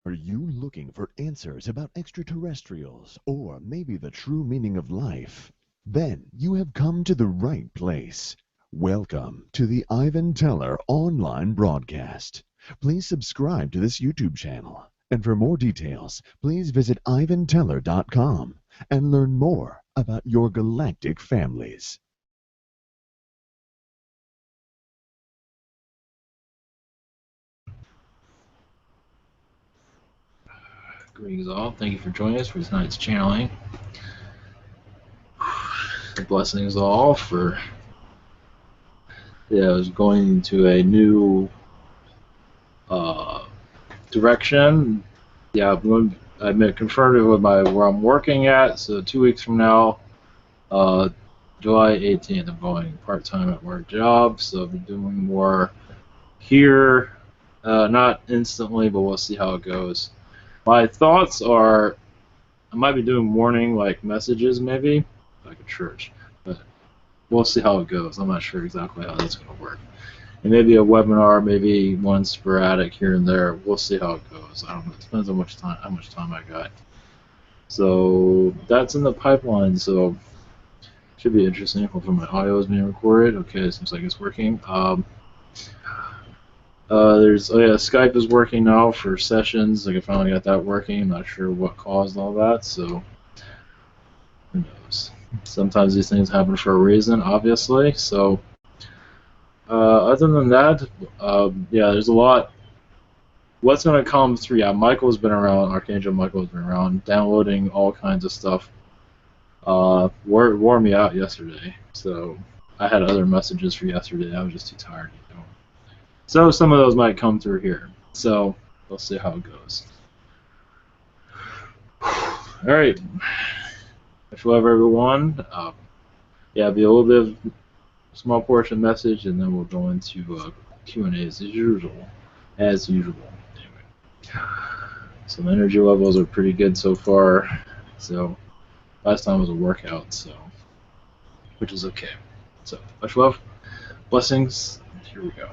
Are you looking for answers about extraterrestrials or maybe the true meaning of life? Then you have come to the right place. Welcome to the Ivan Teller online broadcast. Please subscribe to this YouTube channel. And for more details, please visit ivanteller.com and learn more about your galactic families. Greetings all. Thank you for joining us for tonight's channeling. Blessings all for I was going into a new direction. I've been confirmed with where I'm working at. So 2 weeks from now, July 18th, I'm going part-time at work job. So I'll be doing more here, not instantly, but we'll see how it goes. My thoughts are I might be doing morning messages maybe, like a church, but we'll see how it goes. I'm not sure exactly how that's going to work. And maybe a webinar, maybe one sporadic here and there. We'll see how it goes. I don't know. It depends on how much time I got. So that's in the pipeline. So should be interesting. Hopefully my audio is being recorded. Okay, it seems like it's working. Skype is working now for sessions. I finally got that working. I'm not sure what caused all that, so who knows. Sometimes these things happen for a reason, obviously. So other than that, there's a lot. What's going to come through? Yeah, Michael's been around. Archangel Michael's been around, downloading all kinds of stuff. Wore me out yesterday, so I had other messages for yesterday. I was just too tired. So some of those might come through here. So we'll see how it goes. All right. Much love, everyone. Be a little bit of small portion message, and then we'll go into Q&A as usual. Anyway, some energy levels are pretty good so far. So last time was a workout, so which is okay. So much love, blessings. Here we go.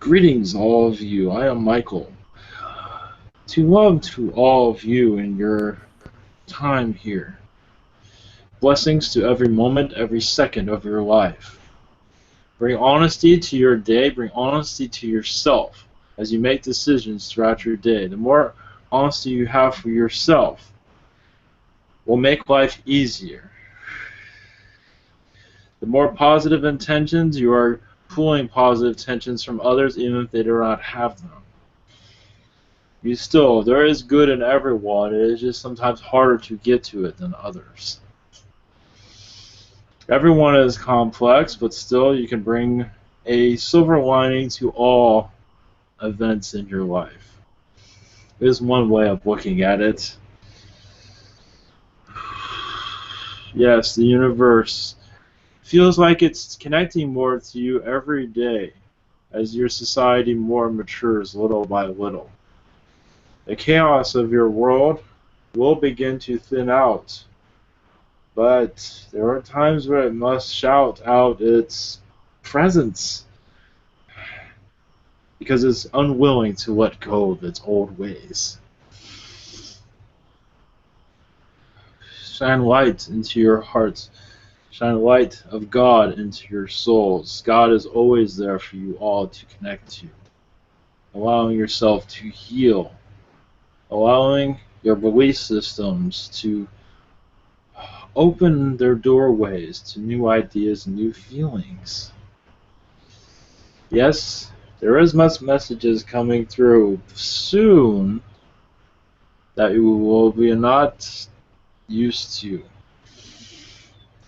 Greetings, all of you. I am Michael. To love to all of you in your time here. Blessings to every moment, every second of your life. Bring honesty to your day. Bring honesty to yourself as you make decisions throughout your day. The more honesty you have for yourself will make life easier. The more positive intentions you are pulling positive intentions from others, even if they do not have them. There is good in everyone. It is just sometimes harder to get to it than others. Everyone is complex, but still you can bring a silver lining to all events in your life. It is one way of looking at it. Yes, the universe Feels like it's connecting more to you every day as your society more matures little by little. The chaos of your world will begin to thin out, but there are times where it must shout out its presence because it's unwilling to let go of its old ways. Shine light into your hearts. Shine light of God into your souls. God is always there for you all to connect to. Allowing yourself to heal. Allowing your belief systems to open their doorways to new ideas and new feelings. Yes, there is much messages coming through soon that you will be not used to.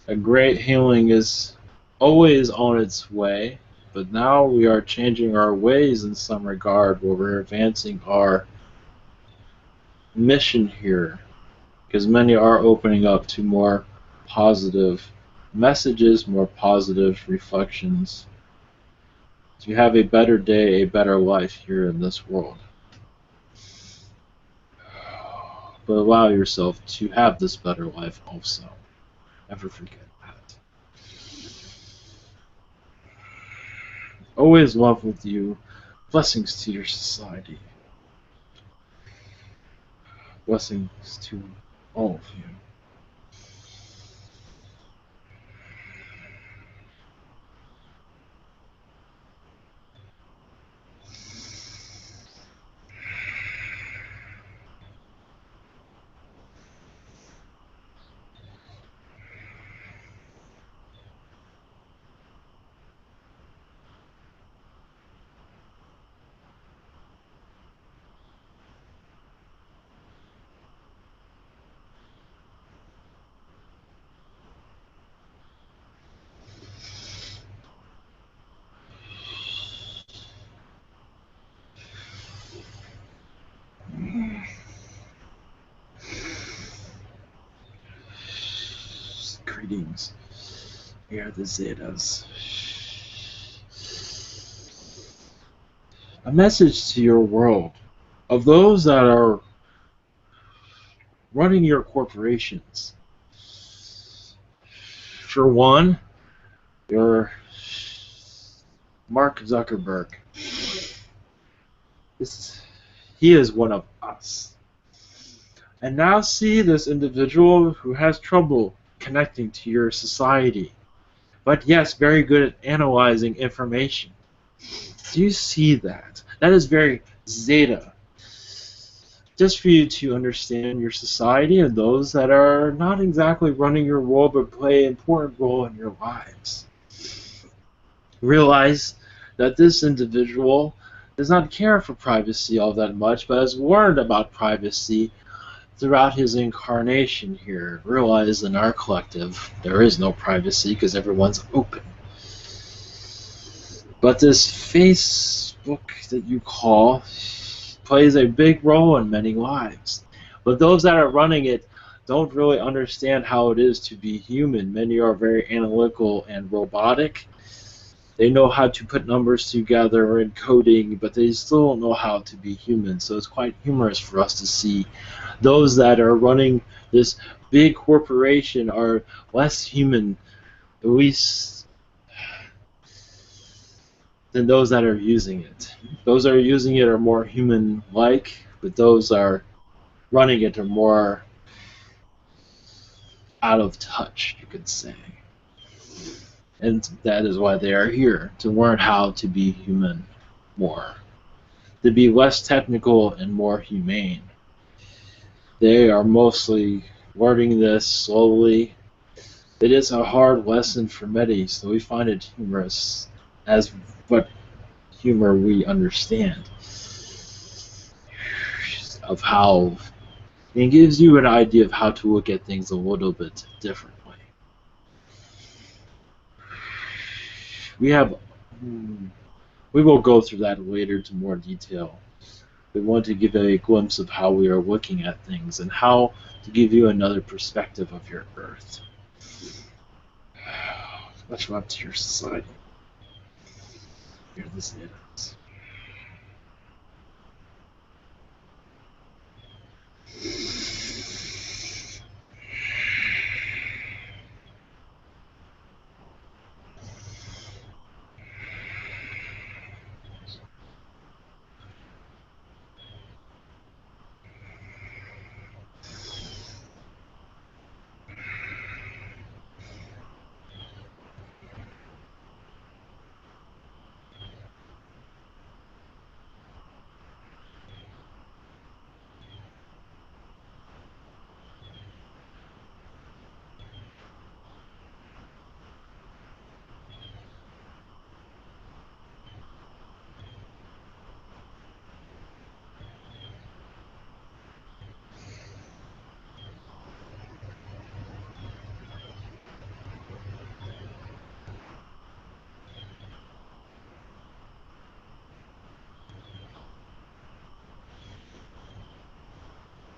A great healing is always on its way, but now we are changing our ways in some regard where we're advancing our mission here, because many are opening up to more positive messages, more positive reflections, to have a better day, a better life here in this world. But allow yourself to have this better life also. Never forget that. Always love with you. Blessings to your society. Blessings to all of you. Greetings. We are the Zetas. A message to your world of those that are running your corporations. For one, your Mark Zuckerberg. He is one of us. And now see this individual who has trouble connecting to your society, but yes, very good at analyzing information. Do you see that? That is very Zeta. Just for you to understand your society and those that are not exactly running your world but play an important role in your lives. Realize that this individual does not care for privacy all that much, but has learned about privacy throughout his incarnation here. Realize in our collective there is no privacy because everyone's open. But this Facebook that you call plays a big role in many lives. But those that are running it don't really understand how it is to be human. Many are very analytical and robotic. They know how to put numbers together and coding, but they still don't know how to be human. So it's quite humorous for us to see those that are running this big corporation are less human, at least, than those that are using it. Those that are using it are more human-like, but those are running it are more out of touch, you could say. And that is why they are here, to learn how to be human more, to be less technical and more humane. They are mostly learning this slowly. It is a hard lesson for many, so we find it humorous as what humor we understand of how it gives you an idea of how to look at things a little bit differently. We will go through that later to more detail. We want to give a glimpse of how we are looking at things and how to give you another perspective of your Earth. Much love to your society. You're the Zetas.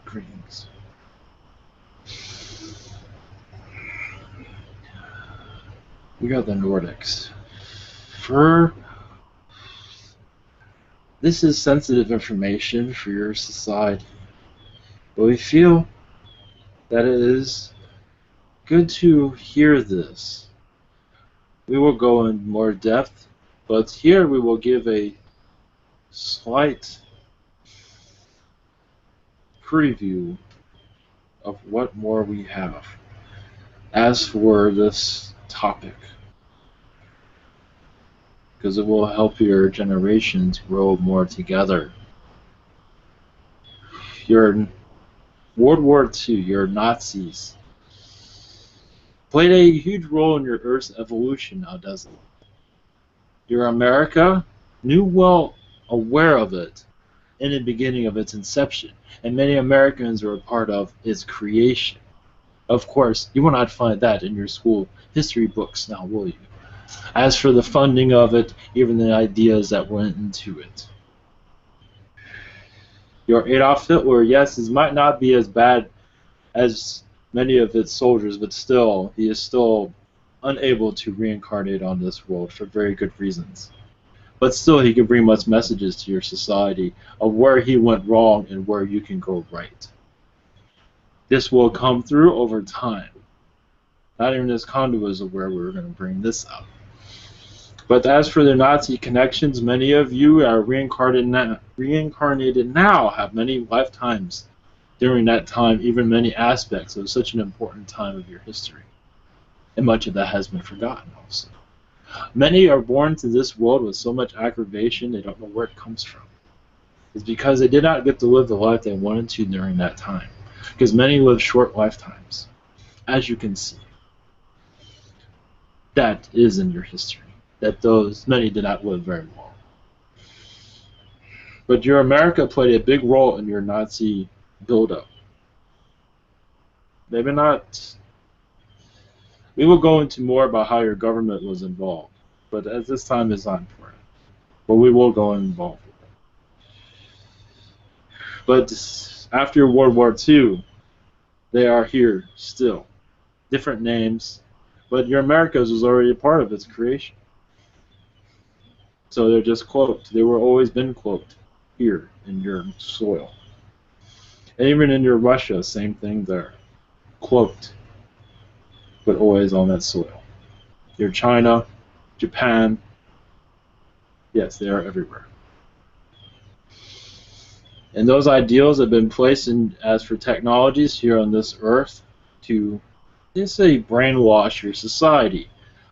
Greetings. We got the Nordics. This is sensitive information for your society, but we feel that it is good to hear this. We will go in more depth, but here we will give a slight preview of what more we have. As for this topic, because it will help your generation to grow more together. Your World War II, your Nazis, played a huge role in your Earth's evolution now, doesn't it? Your America knew well aware of it in the beginning of its inception, and many Americans were a part of its creation. Of course, you will not find that in your school history books now, will you? As for the funding of it, even the ideas that went into it. Your Adolf Hitler, yes, it might not be as bad as many of its soldiers, but still, he is still unable to reincarnate on this world for very good reasons. But still, he can bring much messages to your society of where he went wrong and where you can go right. This will come through over time. Not even this condo is aware we were going to bring this up. But as for the Nazi connections, many of you are reincarnated now, have many lifetimes during that time, even many aspects of such an important time of your history. And much of that has been forgotten also. Many are born to this world with so much aggravation they don't know where it comes from. It's because they did not get to live the life they wanted to during that time. Because many live short lifetimes, as you can see. That is in your history. That those many did not live very long. But your America played a big role in your Nazi buildup. Maybe not. We will go into more about how your government was involved, but at this time it's not important. But we will go involved with it. But after World War II, they are here still. Different names, but your Americas was already a part of its creation. So they're just cloaked. They were always been cloaked here in your soil. And even in your Russia, same thing there. Cloaked, but always on that soil. Your China, Japan, yes, they are everywhere. And those ideals have been placed in as for technologies here on this earth to, let's say, brainwash your society.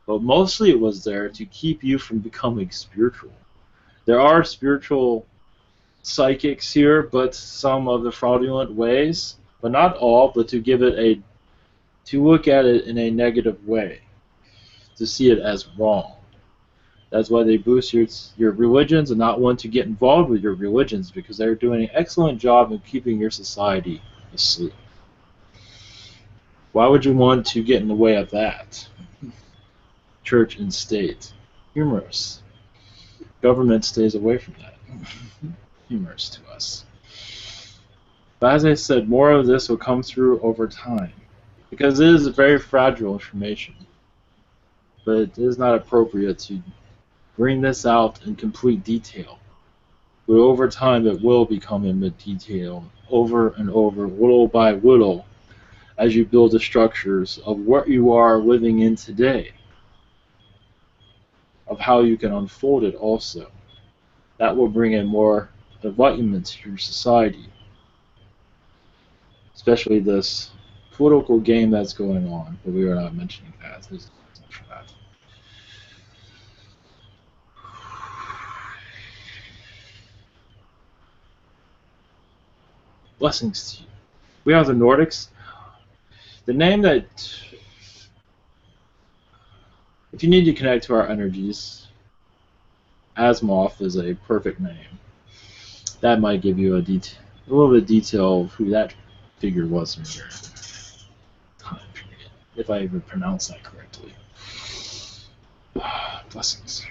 But mostly it was there to keep you from becoming spiritual. There are spiritual psychics here, but some of the fraudulent ways, but not all, but to give it to look at it in a negative way, to see it as wrong. That's why they boost your religions and not want to get involved with your religions, because they're doing an excellent job in keeping your society asleep. Why would you want to get in the way of that? Church and state. Humorous. Government stays away from that. Humorous to us. But as I said, more of this will come through over time, because it is very fragile information. but it is not appropriate to bring this out in complete detail. But over time, it will become in detail, over and over, little by little, as you build the structures of what you are living in today, of how you can unfold it also. That will bring in more enlightenment to your society, especially this political game that's going on, but we are not mentioning that. There's no time for that. Blessings to you. We are the Nordics. The name that, if you need to connect to our energies, Asimov is a perfect name. That might give you a little bit of detail of who that figure was in your time period, if I even pronounce that correctly. Blessings.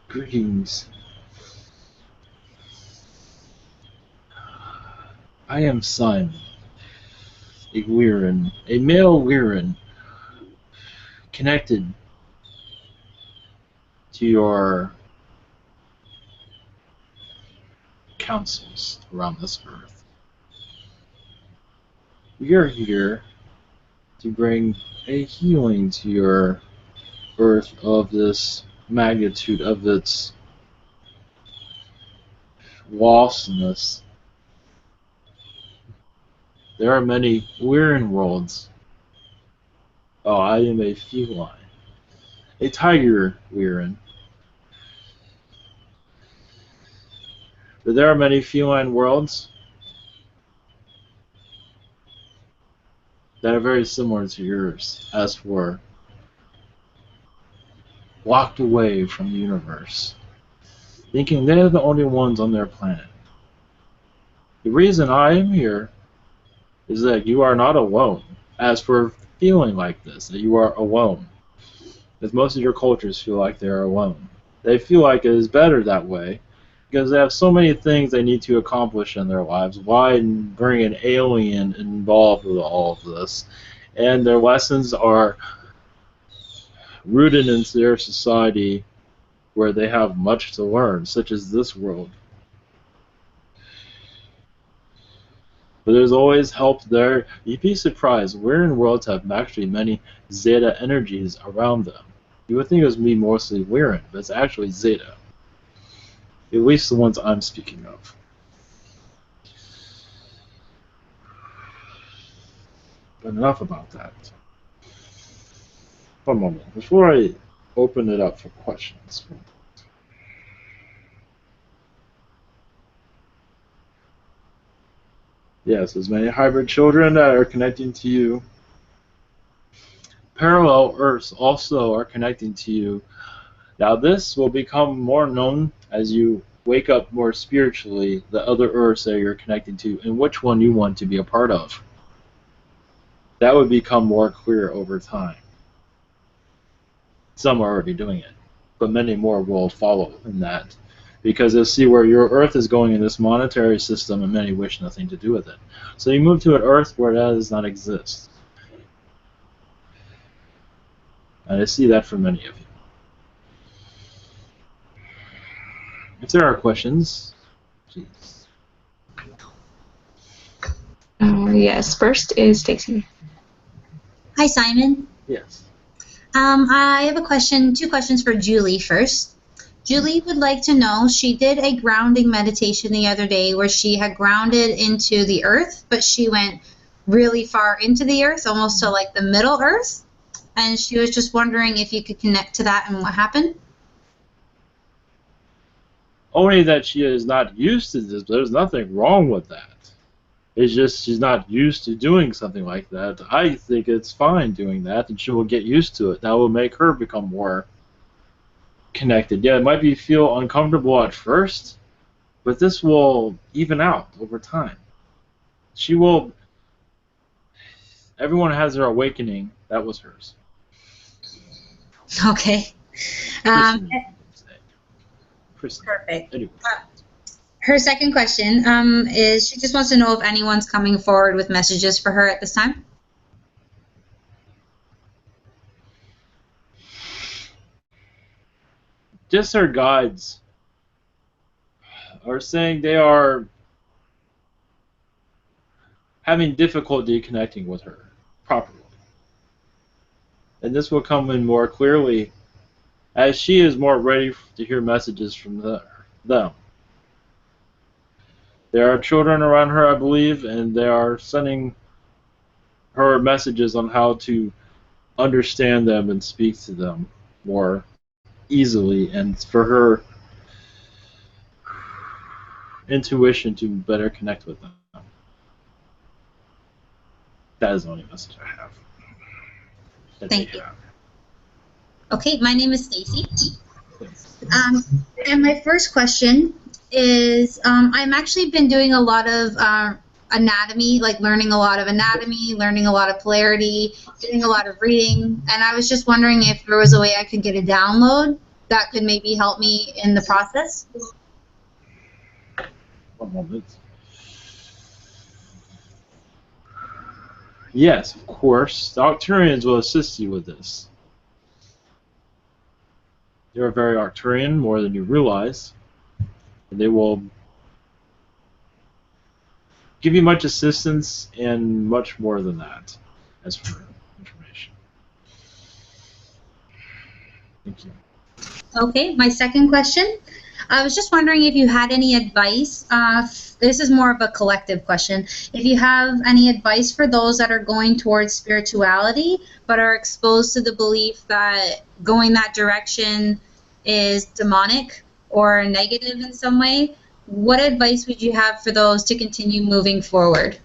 Greetings. I am Simon, a Weirin, a male Weirin, connected to your councils around this earth. We are here to bring a healing to your earth of this magnitude of its lostness. There are many Weirin worlds. Oh, I am a feline. A tiger Weirin. But there are many feline worlds that are very similar to yours, as for locked away from the universe, thinking they're the only ones on their planet. The reason I am here is that you are not alone, as for feeling like this, that you are alone. Because most of your cultures feel like they're alone. They feel like it is better that way, because they have so many things they need to accomplish in their lives. Why bring an alien involved with all of this? And their lessons are rooted into their society where they have much to learn, such as this world. But there's always help there. You'd be surprised. Weirin worlds have actually many Zeta energies around them. You would think it would be mostly Weirin, but it's actually Zeta. At least the ones I'm speaking of. But enough about that. One moment. Before I open it up for questions. Yes, there's many hybrid children that are connecting to you. Parallel Earths also are connecting to you. Now this will become more known as you wake up more spiritually, the other Earths that you're connecting to, and which one you want to be a part of. That would become more clear over time. Some are already doing it, but many more will follow in that. Because they'll see where your Earth is going in this monetary system, and many wish nothing to do with it. So you move to an Earth where that does not exist. And I see that for many of you. If there are questions, please. Yes, first is Stacy. Hi, Simon. Yes. I have a question, two questions for Julie first. Julie would like to know, she did a grounding meditation the other day where she had grounded into the earth, but she went really far into the earth, almost to like the middle earth. And she was just wondering if you could connect to that and what happened. Only that she is not used to this. There's nothing wrong with that. It's just she's not used to doing something like that. I think it's fine doing that, and she will get used to it. That will make her become more connected. Yeah, it might feel uncomfortable at first, but this will even out over time. She will. Everyone has their awakening. That was hers. Okay. Perfect. Anyway. Her second question is she just wants to know if anyone's coming forward with messages for her at this time. Just her guides are saying they are having difficulty connecting with her properly. And this will come in more clearly as she is more ready to hear messages from them. There are children around her, I believe, and they are sending her messages on how to understand them and speak to them more easily, and for her intuition to better connect with them. That is the only message I have. Thank you. Okay, my name is Stacy. And my first question is, I've actually been doing a lot of anatomy, like learning a lot of anatomy, learning a lot of polarity, doing a lot of reading, and I was just wondering if there was a way I could get a download that could maybe help me in the process. One moment. Yes, of course. The Arcturians will assist you with this. They are very Arcturian, more than you realize. And they will give you much assistance and much more than that as for information. Thank you. Okay, my second question. I was just wondering if you had any advice. This is more of a collective question. If you have any advice for those that are going towards spirituality but are exposed to the belief that going that direction is demonic or negative in some way, what advice would you have for those to continue moving forward?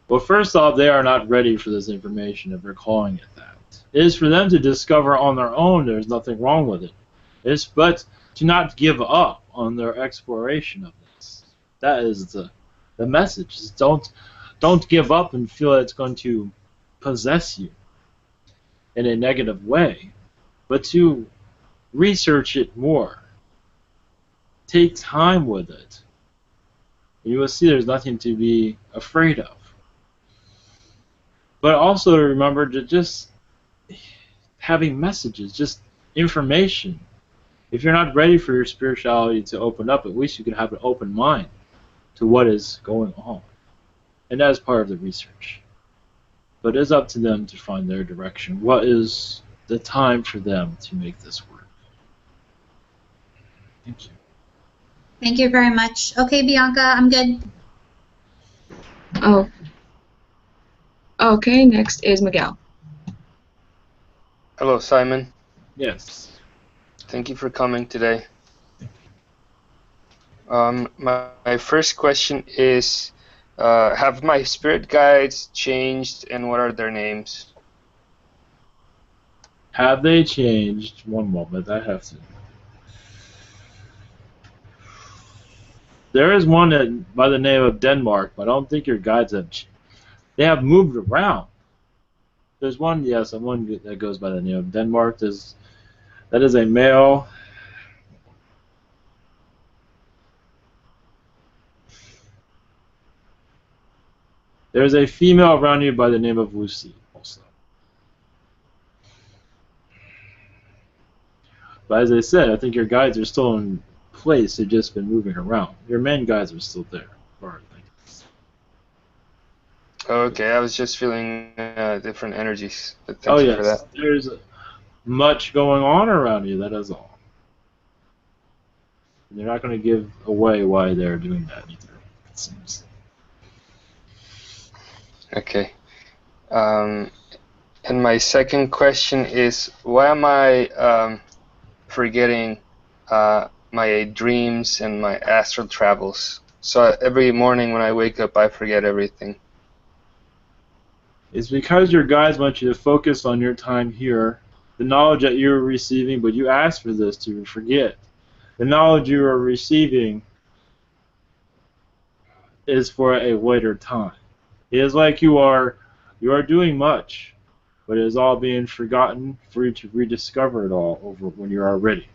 Well, first off, they are not ready for this information if they're calling it that. It is for them to discover on their own. There's nothing wrong with it. But to not give up on their exploration of this. That is the message. Don't give up and feel that it's going to possess you in a negative way, but to research it more. Take time with it. You will see there's nothing to be afraid of. But also remember to just having messages, just information. If you're not ready for your spirituality to open up, at least you can have an open mind to what is going on. And that is part of the research. But it's up to them to find their direction. What is the time for them to make this work? Thank you. Thank you very much. Okay, Bianca, I'm good. Oh. Okay, next is Miguel. Hello, Simon. Yes. Thank you for coming today. My first question is, have my spirit guides changed, and what are their names? Have they changed? One moment, I have to. There is one by the name of Denmark, but I don't think your guides have. They have moved around. There's one, yes, one that goes by the name of Denmark. That is a male. There's a female around you by the name of Lucy also. But as I said, I think your guides are still in place. They've just been moving around. Your main guys are still there. Okay, I was just feeling different energies. But Oh thank you for yes, that. there's much going on around you. That is all. They're not going to give away why they're doing that either. It seems. Okay. And my second question is, why am I forgetting my dreams and my astral travels? So every morning when I wake up, I forget everything. It's because your guides want you to focus on your time here, the knowledge that you're receiving, but you asked for this to forget. The knowledge you are receiving is for a later time. It is like you are doing much, but it is all being forgotten for you to rediscover it all over when you are ready.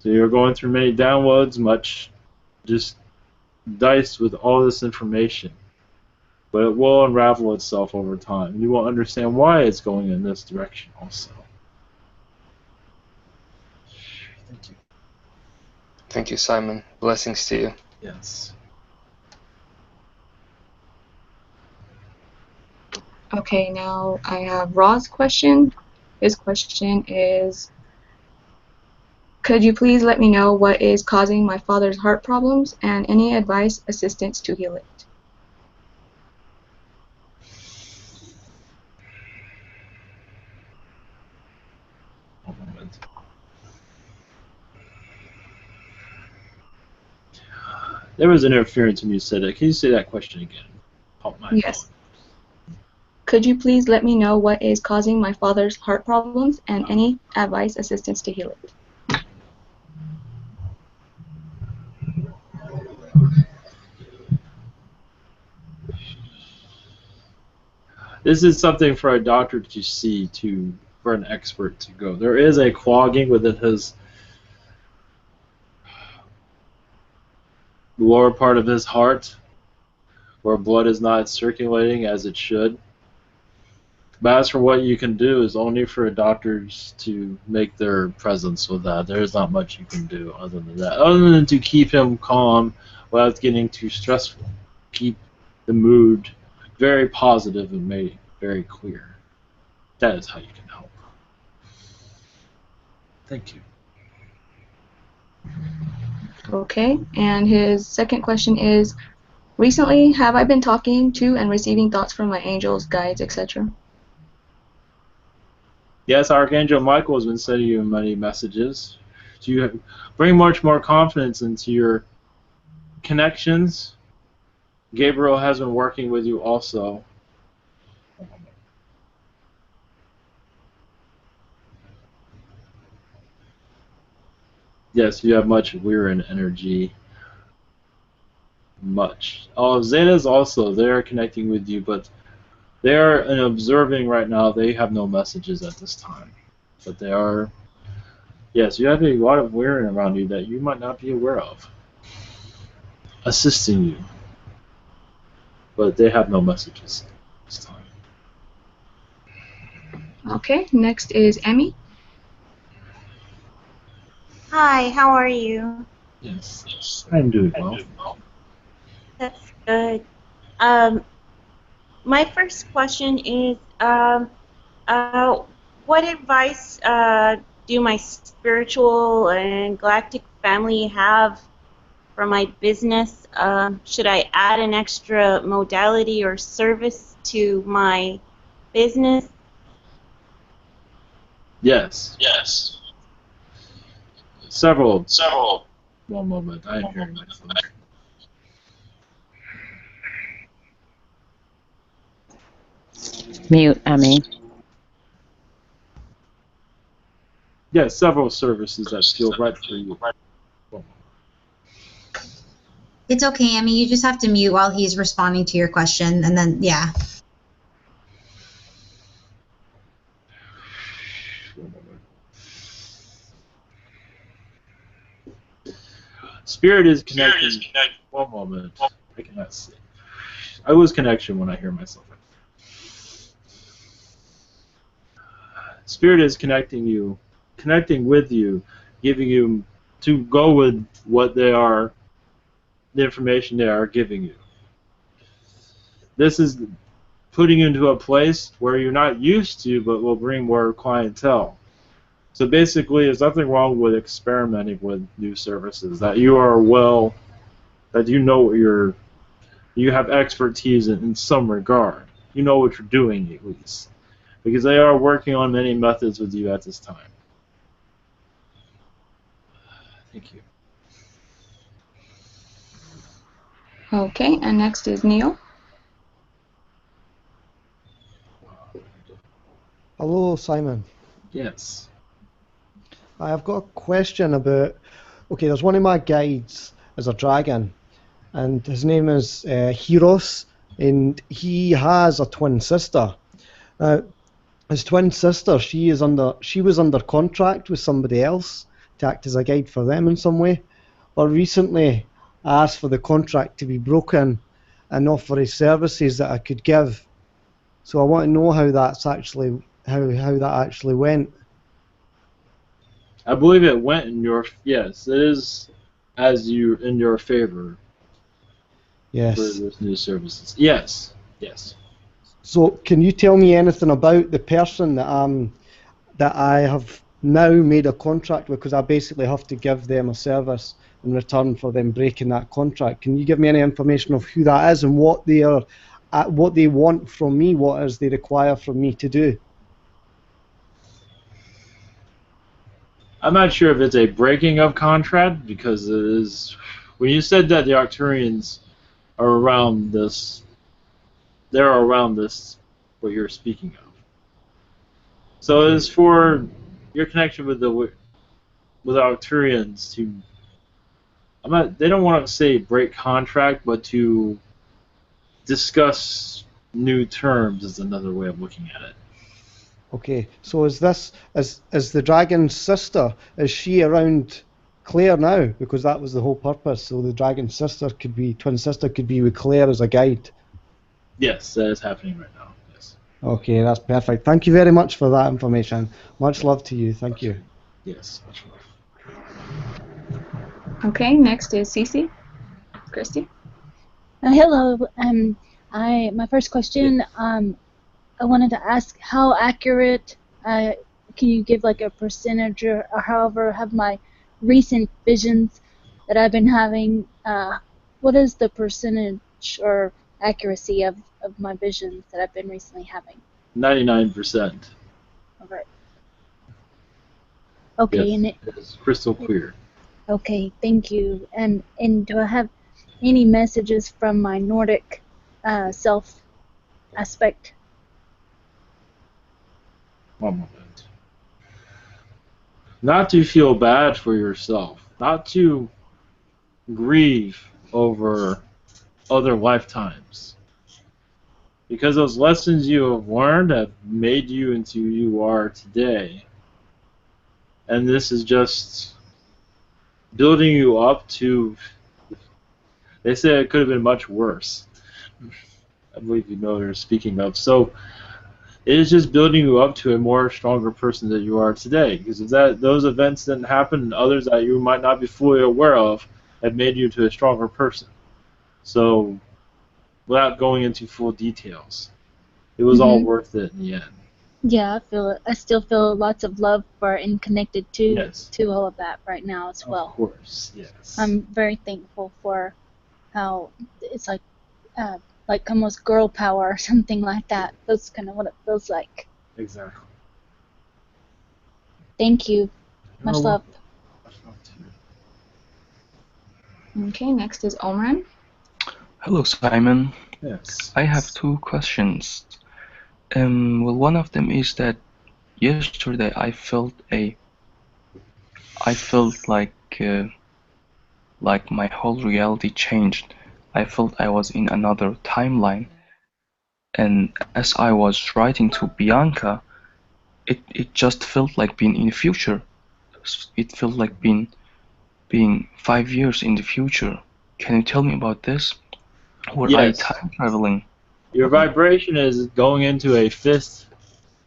So you're going through many downloads, much just diced with all this information. But it will unravel itself over time. And you will understand why it's going in this direction also. Thank you. Thank you, Simon. Blessings to you. Yes. Okay, now I have Ra's question. His question is, could you please let me know what is causing my father's heart problems and any advice, assistance to heal it? One moment. There was interference when you said that. Can you say that question again? Yes. Could you please let me know what is causing my father's heart problems and any advice, assistance to heal it? This is something for a doctor to see, for an expert to go. There is a clogging within his lower part of his heart, where blood is not circulating as it should. But as for what you can do, is only for doctors to make their presence with that. There is not much you can do other than that, other than to keep him calm without getting too stressful. Keep the mood very positive and make it very clear. That is how you can help. Thank you. Okay, and his second question is, recently have I been talking to and receiving thoughts from my angels, guides, etc.? Yes, Archangel Michael has been sending you many messages. To bring much more confidence into your connections. Gabriel has been working with you also. Yes, you have much Weirin energy. Much. Oh, Zetas also, they're connecting with you, but they are observing right now. They have no messages at this time. But they are, yes, you have a lot of Weirin around you that you might not be aware of. Assisting you. But they have no messages this time. Okay, next is Emmy. Hi, how are you? Yes, I'm doing well. That's good. My first question is, what advice do my spiritual and galactic family have for my business? Should I add an extra modality or service to my business? Yes. Yes. Several. Several. One moment, I am hearing myself. Mute, Emmy. Yes, several services that feel right for you. It's okay, Emmy. You just have to mute while he's responding to your question, and then, yeah. Spirit is connected. One moment. I cannot see. I lose connection when I hear myself. Spirit is connecting with you, giving you to go with what they are, the information they are giving you. This is putting you into a place where you're not used to, but will bring more clientele. So basically, there's nothing wrong with experimenting with new services that you are that you know what you have expertise in some regard. You know what you're doing at least, because they are working on many methods with you at this time. Thank you. Okay, and next is Neil. Hello, Simon. Yes. I've got a question about. Okay, there's one of my guides is a dragon, and his name is Heros, and he has a twin sister. His twin sister, she was under contract with somebody else to act as a guide for them in some way, but recently I asked for the contract to be broken and offer his services that I could give. So I want to know how that's actually how that actually went. I believe it went in your yes. It is in your favor. Yes. For those new services. Yes. Yes. So can you tell me anything about the person that I have now made a contract with? Because I basically have to give them a service in return for them breaking that contract. Can you give me any information of who that is and what they want from me? What is they require from me to do? I'm not sure if it's a breaking of contract, because it is. When you said that the Arcturians are around this, they're around this, what you're speaking of. So it is for your connection with Arcturians to. They don't want to say break contract, but to discuss new terms is another way of looking at it. Okay, so is the dragon's sister, is she around Claire now? Because that was the whole purpose. So the dragon's twin sister could be with Claire as a guide. Yes, that is happening right now. Yes. Okay, that's perfect. Thank you very much for that information. Much love to you. Thank you. Yes, much love. Okay, next is Cece. Christy. Hello. My first question. I wanted to ask how accurate. Can you give like a percentage or however have my recent visions that I've been having? What is the percentage or accuracy of my visions that I've been recently having? 99%. All right. Okay, yes, and it's crystal clear. Okay, thank you. And do I have any messages from my Nordic self aspect? One moment. Not to feel bad for yourself, not to grieve over other lifetimes, because those lessons you have learned have made you into who you are today, and this is just building you up to. They say it could have been much worse. I believe you know what you're speaking of. So it is just building you up to a more stronger person that you are today. Because if those events didn't happen, and others that you might not be fully aware of have made you into a stronger person. So without going into full details, it was all worth it in the end. Yeah, I feel it. I still feel lots of love for and connected to all of that right now as well. Of course, yes. I'm very thankful for how it's like almost girl power or something like that. That's kind of what it feels like. Exactly. Thank you. Much love. Much love to you. Okay, next is Omran. Hello, Simon. Yes. I have two questions. Well, one of them is that yesterday I felt like my whole reality changed. I felt I was in another timeline, and as I was writing to Bianca, it just felt like being in the future. It felt like being 5 years in the future. Can you tell me about this? Were I time traveling? Your vibration is going into a fifth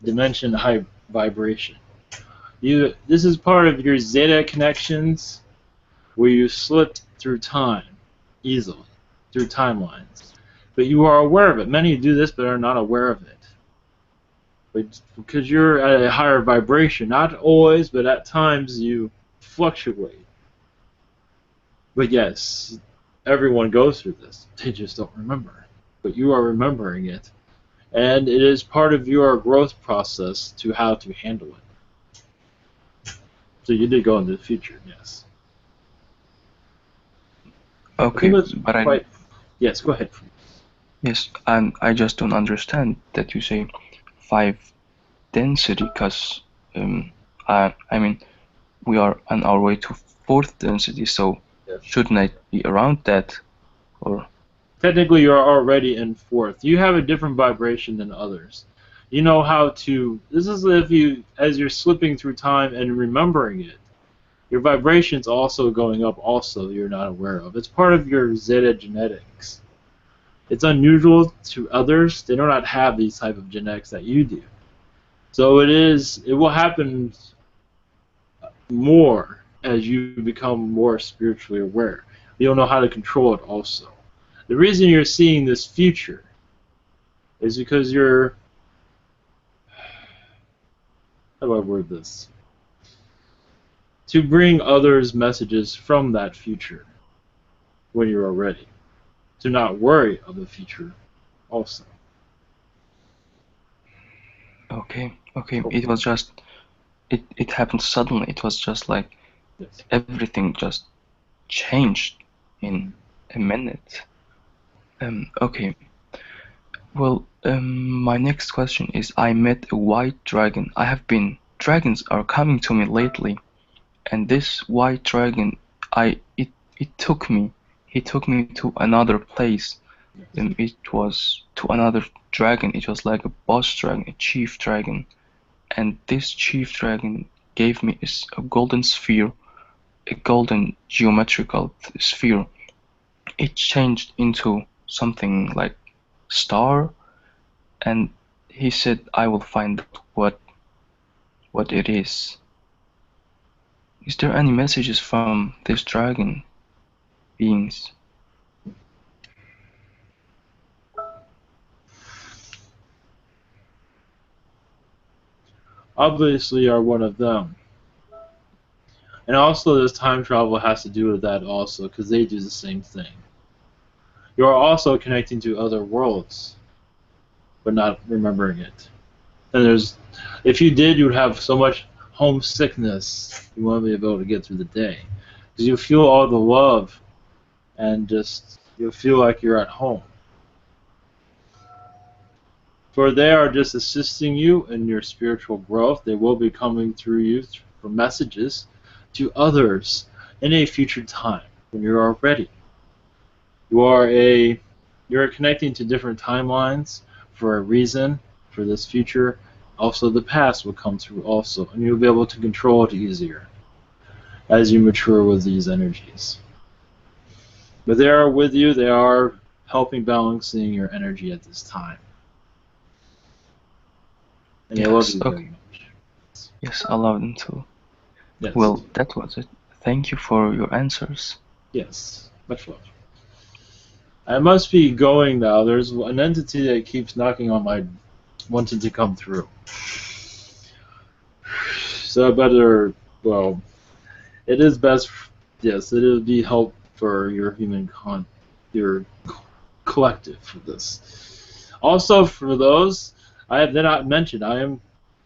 dimension high vibration. This is part of your Zeta connections where you slipped through time easily, through timelines. But you are aware of it. Many do this but are not aware of it. But because you're at a higher vibration, not always, but at times you fluctuate. But yes, everyone goes through this. They just don't remember. But you are remembering it. And it is part of your growth process to how to handle it. So you did go into the future, yes. Okay, but Yes, go ahead. yes, and I just don't understand that you say 5 density, because I mean we are on our way to 4th density, so Yes. shouldn't I be around that? Or Technically, you're already in 4th. You have a different vibration than others. You know how to. This is if you, as you're slipping through time and remembering it, your vibration's also going up. Also, you're not aware of. It's part of your Zeta genetics. It's unusual to others. They do not have these type of genetics that you do. So it is. It will happen more as you become more spiritually aware. You'll know how to control it also. The reason you're seeing this future is because you're, how do I word this? To bring others messages from that future when you're ready. To not worry of the future also. okay, it was just it happened suddenly. It was just like Yes. everything just changed in a minute. Okay. Well, my next question is, I met a white dragon. Dragons are coming to me lately, and this white dragon, it took me. He took me to another place. It was to another dragon. It was like a boss dragon, a chief dragon, and this chief dragon gave me a golden sphere, a golden geometrical sphere. It changed into something like star, and he said I will find out what it is. Is there any messages from this dragon beings? Obviously, you are one of them. And also, this time travel has to do with that also, because they do the same thing. You are also connecting to other worlds, but not remembering it. And if you did, you would have so much homesickness. You won't be able to get through the day, because you feel all the love, and just you feel like you're at home. For they are just assisting you in your spiritual growth. They will be coming through you for messages to others in a future time when you are ready. You're connecting to different timelines for a reason for this future. Also, the past will come through also, and you'll be able to control it easier as you mature with these energies. But they are with you. They are helping balancing your energy at this time. And they love Yes, you very much. yes, I love them too. Yes. Well, that was it. Thank you for your answers. Yes. Much love. I must be going now. There's an entity that keeps knocking on my wanting to come through. So I better, well, it is best, yes, it would be help for your your collective for this. Also, for those, I have not mentioned, I am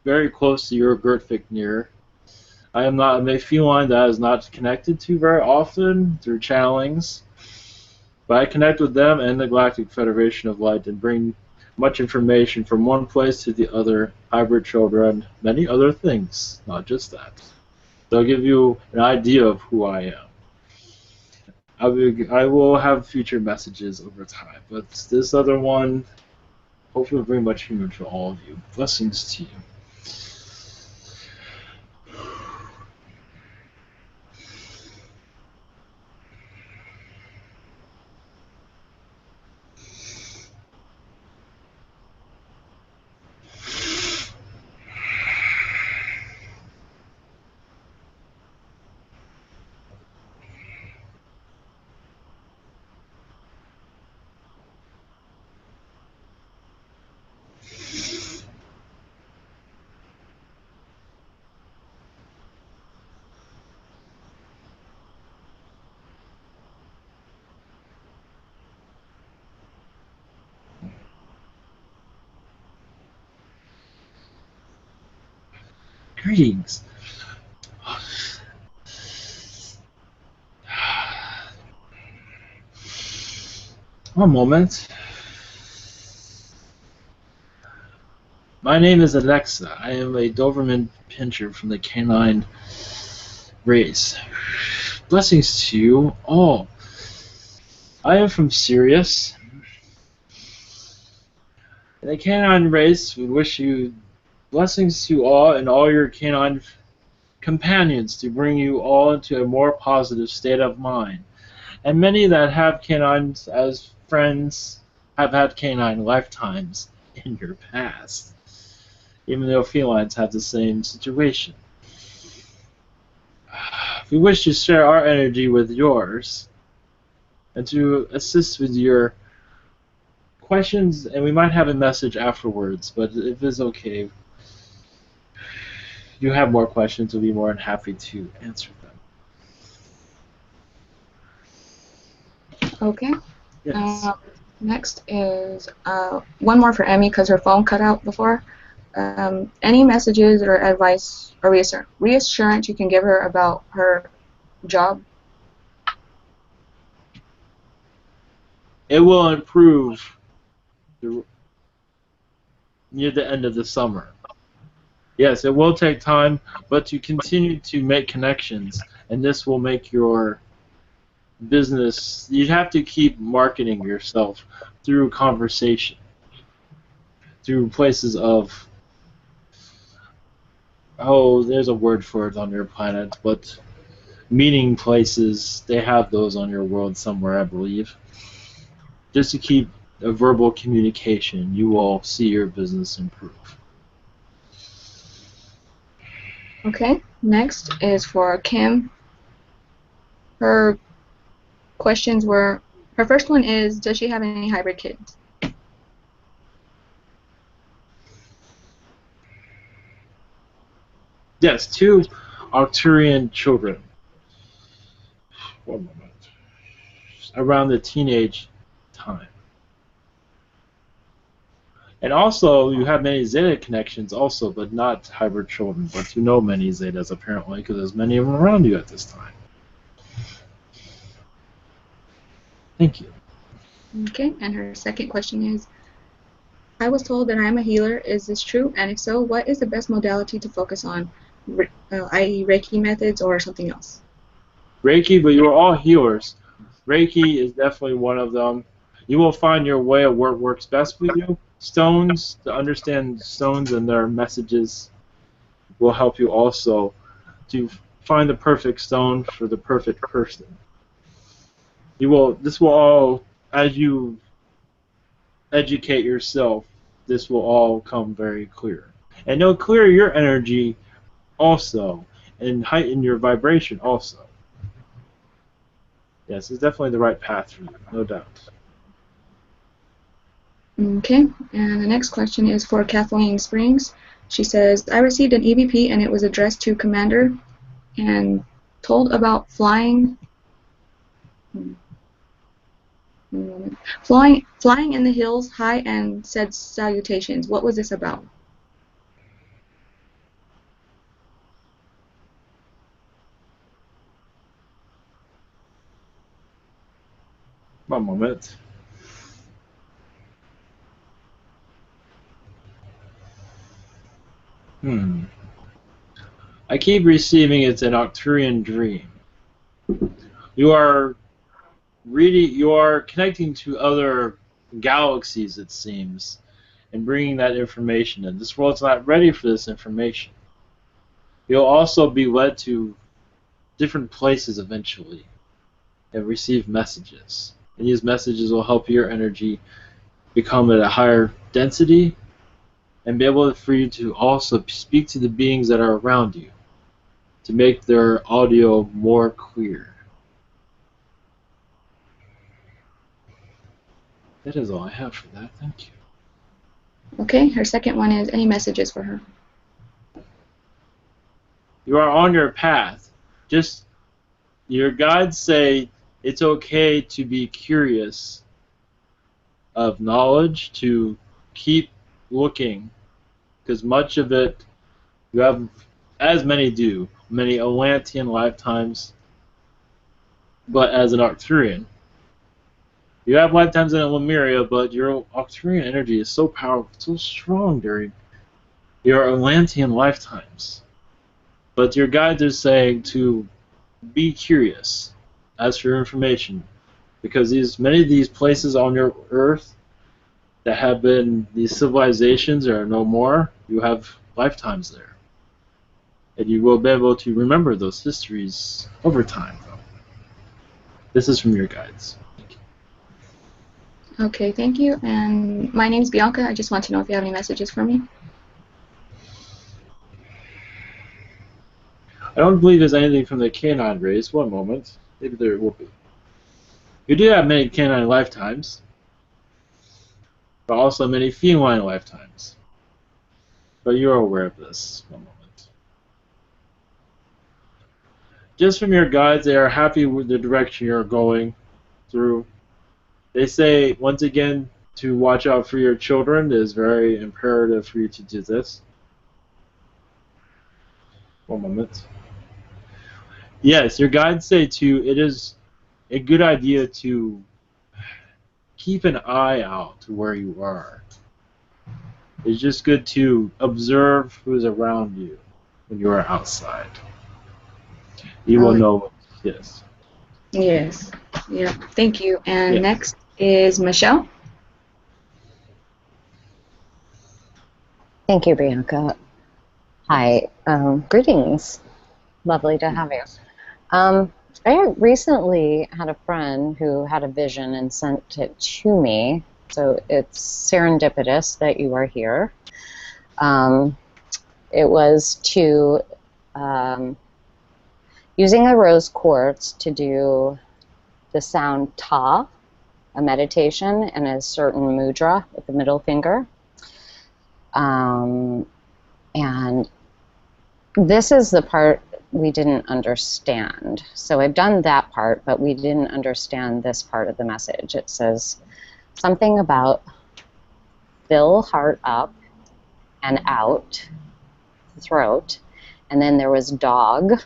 very close to your Gertviknir. I am not a feline that is not connected to very often through channelings, but I connect with them and the Galactic Federation of Light and bring much information from one place to the other, hybrid children, many other things, not just that. They'll give you an idea of who I am. I will have future messages over time, but this other one hopefully will bring much humor to all of you. Blessings to you. Greetings. One moment. My name is Alexa. I am a Doberman Pinscher from the Canine race. Blessings to you all. I am from Sirius. In the Canine race, we wish you blessings to all and all your canine companions to bring you all into a more positive state of mind. And many that have canines as friends have had canine lifetimes in your past, even though felines have the same situation. We wish to share our energy with yours and to assist with your questions, and we might have a message afterwards, but if it's okay, you have more questions, we'll be more than happy to answer them. Okay. Yes. Next is one more for Emmy because her phone cut out before. Any messages or advice or reassurance you can give her about her job? It will improve near the end of the summer. Yes, it will take time, but to continue to make connections, and this will make your business, you have to keep marketing yourself through conversation, through places of, oh, there's a word for it on your planet, but meeting places, they have those on your world somewhere, I believe. Just to keep a verbal communication, you will see your business improve. Okay. Next is for Kim. Her questions were, her first one is, does she have any hybrid kids? Yes, 2 Arcturian children. 1 moment. Around the teenage time. And also, you have many Zeta connections also, but not hybrid children. But you know many Zetas, apparently, because there's many of them around you at this time. Thank you. Okay, and her second question is, I was told that I am a healer. Is this true? And if so, what is the best modality to focus on, i.e. Reiki methods or something else? Reiki, but you're all healers. Reiki is definitely one of them. You will find your way of what works best for you. Stones, to understand stones and their messages will help you also to find the perfect stone for the perfect person. This will all, as you educate yourself, this will all come very clear. And it'll clear your energy also, and heighten your vibration also. Yes, it's definitely the right path for you, no doubt. Okay, and the next question is for Kathleen Springs. She says, I received an EVP and it was addressed to Commander and told about flying in the hills high and said salutations. What was this about? One moment. I keep receiving it's an Arcturian dream. You are connecting to other galaxies, it seems, and bringing that information in. This world's not ready for this information. You'll also be led to different places eventually and receive messages. And these messages will help your energy become at a higher density and be able for you to also speak to the beings that are around you to make their audio more clear. That is all I have for that. Thank you. Okay, her second one is, any messages for her? You are on your path. Just, your guides say it's okay to be curious of knowledge, to keep looking, because much of it, you have as many do, many Atlantean lifetimes, but as an Arcturian. You have lifetimes in Lemuria, but your Arcturian energy is so powerful, so strong during your Atlantean lifetimes. But your guides are saying to be curious, ask for information, because many of these places on your Earth that have been these civilizations are no more. You have lifetimes there, and you will be able to remember those histories over time. This is from your guides. Okay, thank you. And my name's Bianca. I just want to know if you have any messages for me. I don't believe there's anything from the canine race. One moment. Maybe there will be. You do have many canine lifetimes, but also many feline lifetimes. But you're aware of this. One moment. Just from your guides, they are happy with the direction you're going through. They say, once again, to watch out for your children. It is very imperative for you to do this. One moment. Yes, your guides say it is a good idea to keep an eye out to where you are. It's just good to observe who's around you when you are outside. You will know. Yes. Yes. Yeah. Thank you. And Yes. next is Michelle. Thank you, Bianca. Hi. Greetings. Lovely to have you. I recently had a friend who had a vision and sent it to me, so it's serendipitous that you are here. It was to using a rose quartz to do the sound ta, a meditation, and a certain mudra with the middle finger. And this is the part we didn't understand. So I've done that part, but we didn't understand this part of the message. It says something about fill heart up and out, throat, and then there was dog.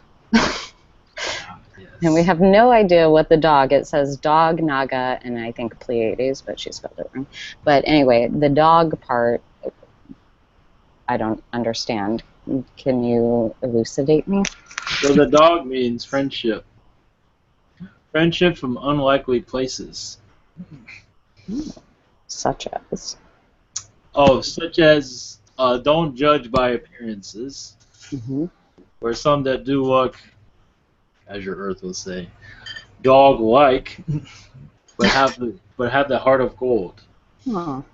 And we have no idea what the dog, it says dog, naga, and I think Pleiades, but she spelled it wrong. But anyway, the dog part, I don't understand. Can you elucidate me? So the dog means friendship. Friendship from unlikely places. Such as? Oh, such as don't judge by appearances. Mm-hmm. Or some that do look, as your Earth will say, dog-like, but have the heart of gold. Oh.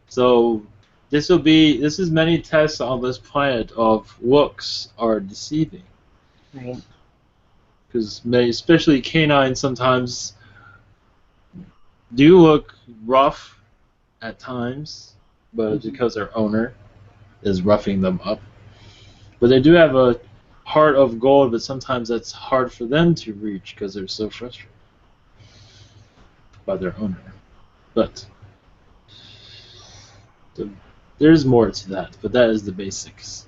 So this is many tests on this planet of looks are deceiving. Right. Because especially canines sometimes do look rough at times, but it's because their owner is roughing them up. But they do have a heart of gold, but sometimes that's hard for them to reach because they're so frustrated by their owner. But there's more to that, but that is the basics.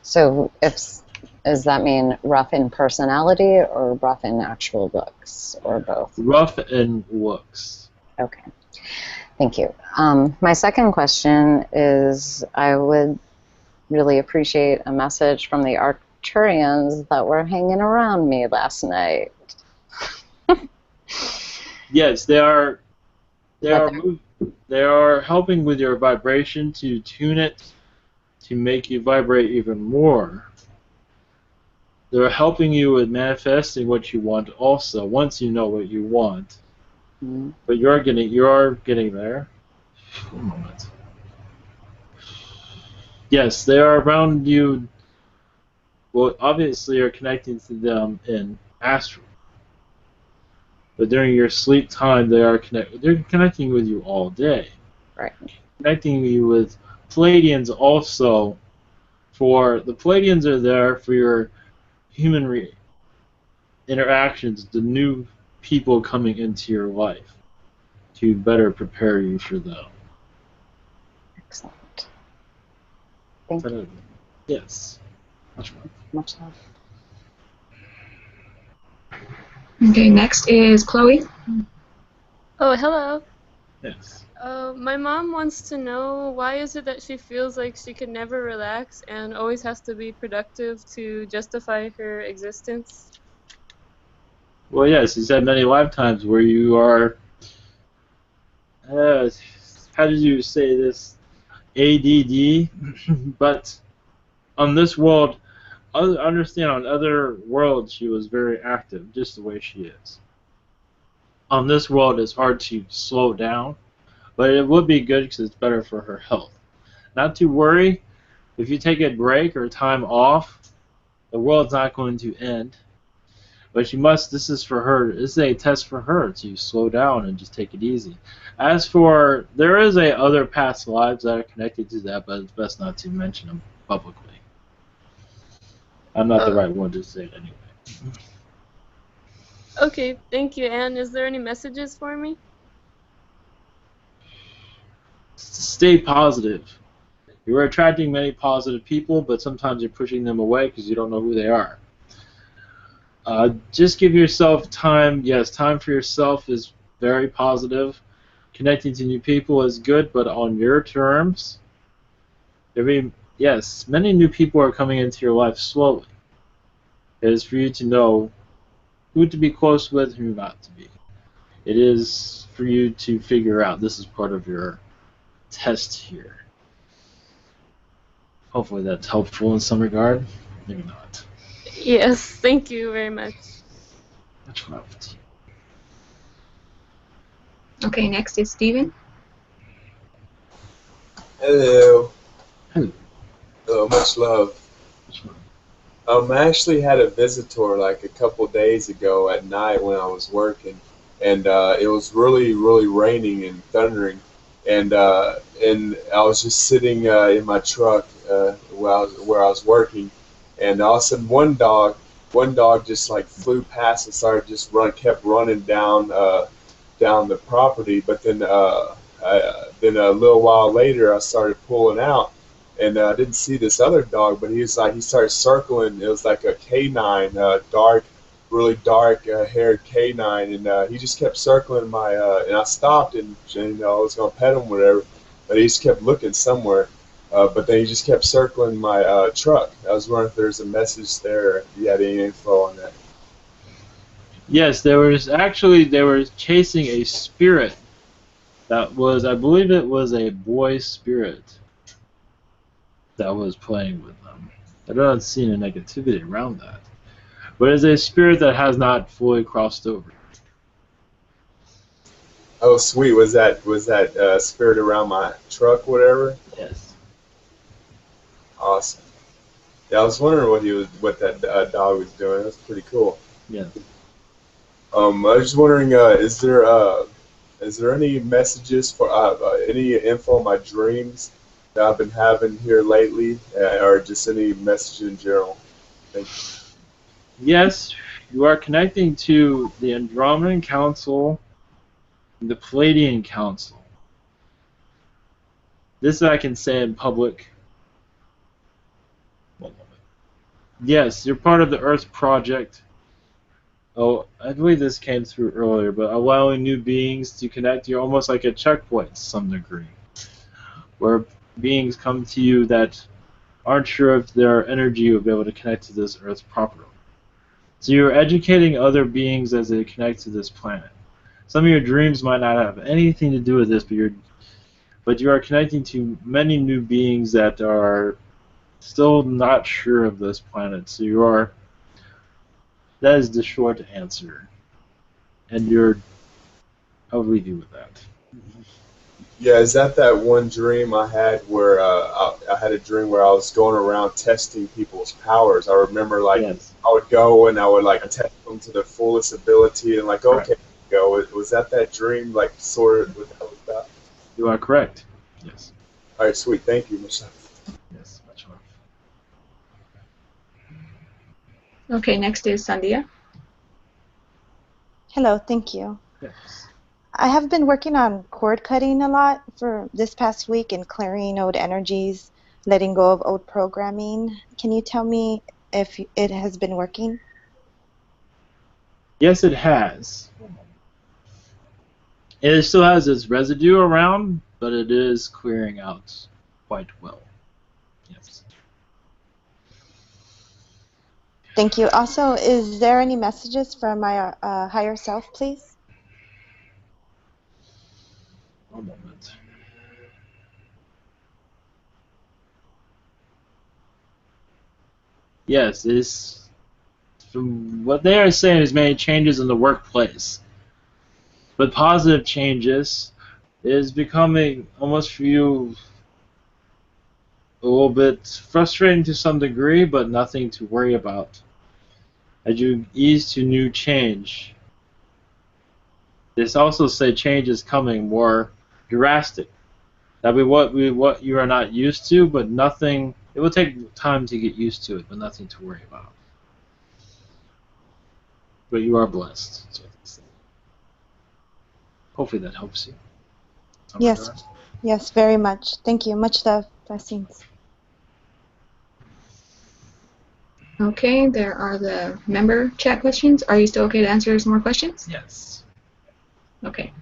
So does that mean rough in personality or rough in actual looks, or both? Rough in looks. Okay. Thank you. My second question is, I would really appreciate a message from the Arcturians that were hanging around me last night. Yes, they are helping with your vibration to tune it to make you vibrate even more. They're helping you with manifesting what you want also, once you know what you want. Mm-hmm. But you are getting there. One moment. Yes, they are around you. Well, obviously you're connecting to them in astral. But during your sleep time, they're connecting with you all day. Right. Connecting you with Pleiadians also. For the Pleiadians are there for your human interactions, the new people coming into your life, to better prepare you for them. Excellent. Thank you. Yes. Much love. Much love. Okay, next is Chloe. Oh, hello. Yes. My mom wants to know why is it that she feels like she can never relax and always has to be productive to justify her existence? Well, yes, he's had many lifetimes where you are, how did you say this? ADD, but on this world, understand on other worlds she was very active, just the way she is. On this world, it's hard to slow down, but it would be good because it's better for her health. Not to worry, if you take a break or time off, the world's not going to end. But she must, this is for her, this is a test for her to slow down and just take it easy. As for, there is other past lives that are connected to that, but it's best not to mention them publicly. I'm not the right one to say it anyway. Okay, thank you. And is there any messages for me? Stay positive. You're attracting many positive people, but sometimes you're pushing them away because you don't know who they are. Just give yourself time. Yes, time for yourself is very positive. Connecting to new people is good, but on your terms. Yes, many new people are coming into your life slowly. It is for you to know who to be close with, who not to be. It is for you to figure out. This is part of your test here. Hopefully that's helpful in some regard. Maybe not. Yes, thank you very much. Much love. Okay, next is Steven. Hello. Hello. Hello, much love. Much love. I actually had a visitor like a couple days ago at night when I was working, and it was really, really raining and thundering, and I was just sitting in my truck where I was working, and all of a sudden one dog just like flew past and started just kept running down the property, but then a little while later I started pulling out, and I didn't see this other dog, but he started circling. It was like a canine, really dark haired canine, and he just kept circling and I stopped and I was gonna pet him, whatever, but he just kept looking somewhere. But then he just kept circling my truck. I was wondering if there's a message there, if you had any info on that. Yes, they were chasing a spirit that was, I believe it was a boy spirit that was playing with them. I don't see any negativity around that. But it's a spirit that has not fully crossed over. Oh, sweet. Was that spirit around my truck, whatever? Yes. Awesome. Yeah, I was wondering what that dog was doing. That's pretty cool. Yeah. I was just wondering, is there any messages for any info on my dreams that I've been having here lately, or just any message in general? Thank you. Yes, you are connecting to the Andromedan Council and the Palladian Council. This I can say in public. Yes, you're part of the Earth Project. Oh, I believe this came through earlier, but allowing new beings to connect, you're almost like a checkpoint to some degree, where beings come to you that aren't sure if their energy will be able to connect to this Earth properly. So you're educating other beings as they connect to this planet. Some of your dreams might not have anything to do with this, but you are connecting to many new beings that are still not sure of this planet. So that is the short answer. And I'll leave you with that. Yeah, is that one dream I had where I had a dream where I was going around testing people's powers? I remember Yes. I would go and I would test them to their fullest ability and okay, go. Was that dream sort of what that was about? You are correct. Yes. All right, sweet. Thank you, Michelle. Yes, much love. Okay, next is Sandia. Hello, thank you. Yes. I have been working on cord cutting a lot for this past week and clearing old energies letting go of old programming. Can you tell me if it has been working? Yes, it has. It still has its residue around, but it is clearing out quite well. Yes. Thank you. Also, is there any messages from my higher self, please? One moment. Yes, it's, from what they are saying is many changes in the workplace. But positive changes is becoming almost for you a little bit frustrating to some degree, but nothing to worry about. As you ease to new change, this also say change is coming more drastic. That be what you are not used to, but nothing. It will take time to get used to it, but nothing to worry about. But you are blessed. That's what they say. Hopefully that helps you. Yes. Yes, very much. Thank you. Much love. Blessings. Okay, there are the member chat questions. Are you still okay to answer some more questions? Yes. Okay.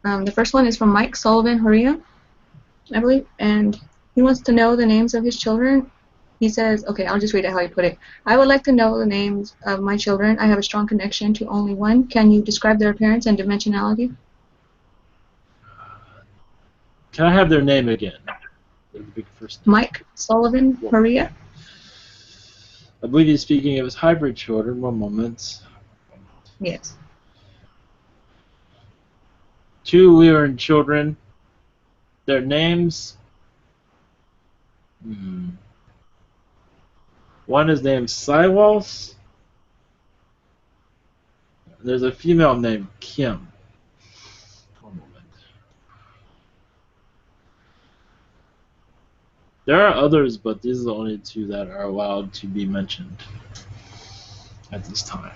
The first one is from Mike Sullivan Horia, I believe, and he wants to know the names of his children. He says, okay, I'll just read it how he put it. I would like to know the names of my children. I have a strong connection to only one. Can you describe their appearance and dimensionality? Can I have their name again? The big first name. Mike Sullivan Horia. I believe he's speaking of his hybrid children. One moment. Yes. Two Lyran children. Their names. One is named Cywals. There's a female named Kim. One moment. There are others, but these are the only two that are allowed to be mentioned at this time.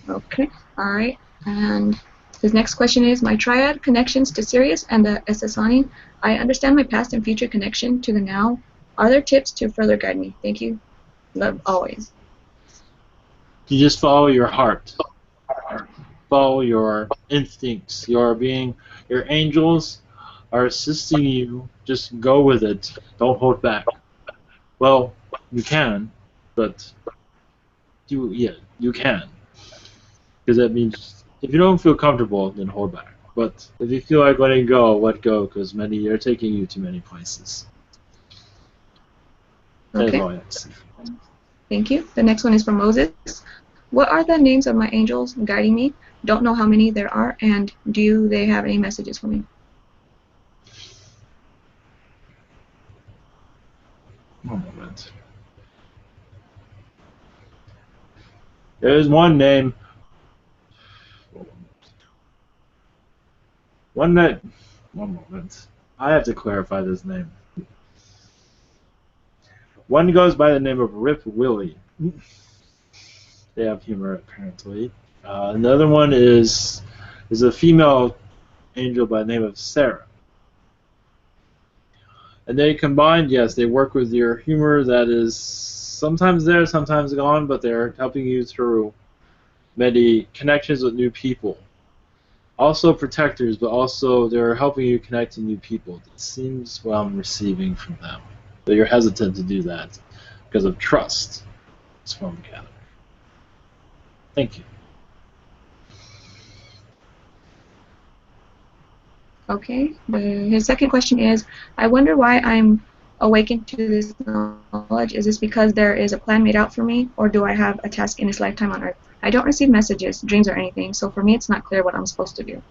Okay. All right. And his next question is, my triad connections to Sirius and the Ssani. I understand my past and future connection to the now. Are there tips to further guide me? Thank you. Love always. You just follow your heart. Follow your instincts. Your angels are assisting you. Just go with it. Don't hold back. Well, you can, but you can. Because that means if you don't feel comfortable, then hold back. But if you feel like letting go, let go, because many are taking you to many places. That is all I have to say. Thank you. The next one is from Moses. What are the names of my angels guiding me? Don't know how many there are, and do they have any messages for me? One moment. There is one name. One moment. I have to clarify this name. One goes by the name of Rip Willie. They have humor, apparently. Another one is a female angel by the name of Sarah. And they combined, yes, they work with your humor that is sometimes there, sometimes gone, but they're helping you through many connections with new people. Also protectors, but also they're helping you connect to new people. It seems what I'm receiving from them. But you're hesitant to do that because of trust. That's what I'm gathering. Thank you. Okay. His second question is, I wonder why I'm awakened to this knowledge. Is this because there is a plan made out for me, or do I have a task in this lifetime on Earth? I don't receive messages, dreams, or anything, so for me it's not clear what I'm supposed to do.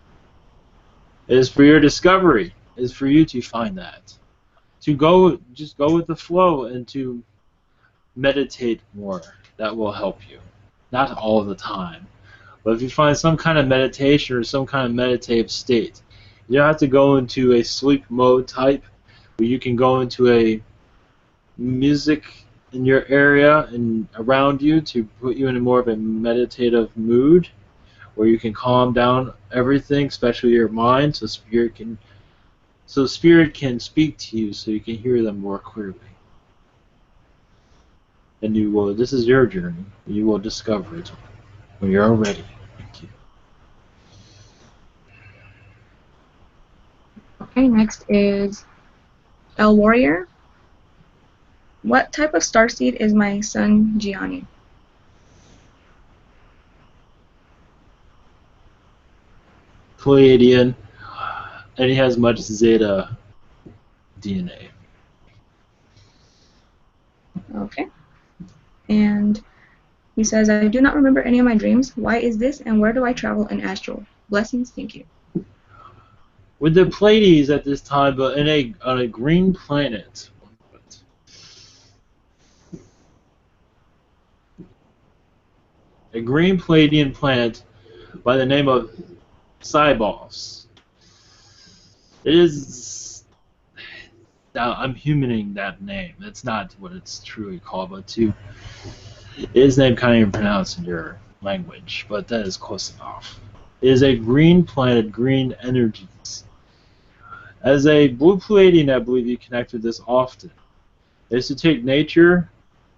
It is for your discovery. It is for you to find that. Just go with the flow and to meditate more. That will help you. Not all the time. But if you find some kind of meditation or some kind of meditative state, you don't have to go into a sleep mode type, where you can go into a music in your area and around you to put you in more of a meditative mood, where you can calm down everything, especially your mind, so spirit can so spirit can speak to you so you can hear them more clearly. And you will, this is your journey. You will discover it when you're ready. Thank you. Okay, next is El Warrior. What type of starseed is my son Gianni? Pleiadian, and he has much Zeta DNA. Okay. And he says, I do not remember any of my dreams. Why is this, and where do I travel in astral? Blessings, thank you. With the Pleiades at this time, but on a green planet. A green Pleiadian planet by the name of Cybos. It is. Now, I'm humaning that name. That's not what it's truly called, but it is name kind of even pronounced in your language, but that is close enough. It is a green planet, green energies. As a blue Pleiadian, I believe you connect with this often. Is to take nature,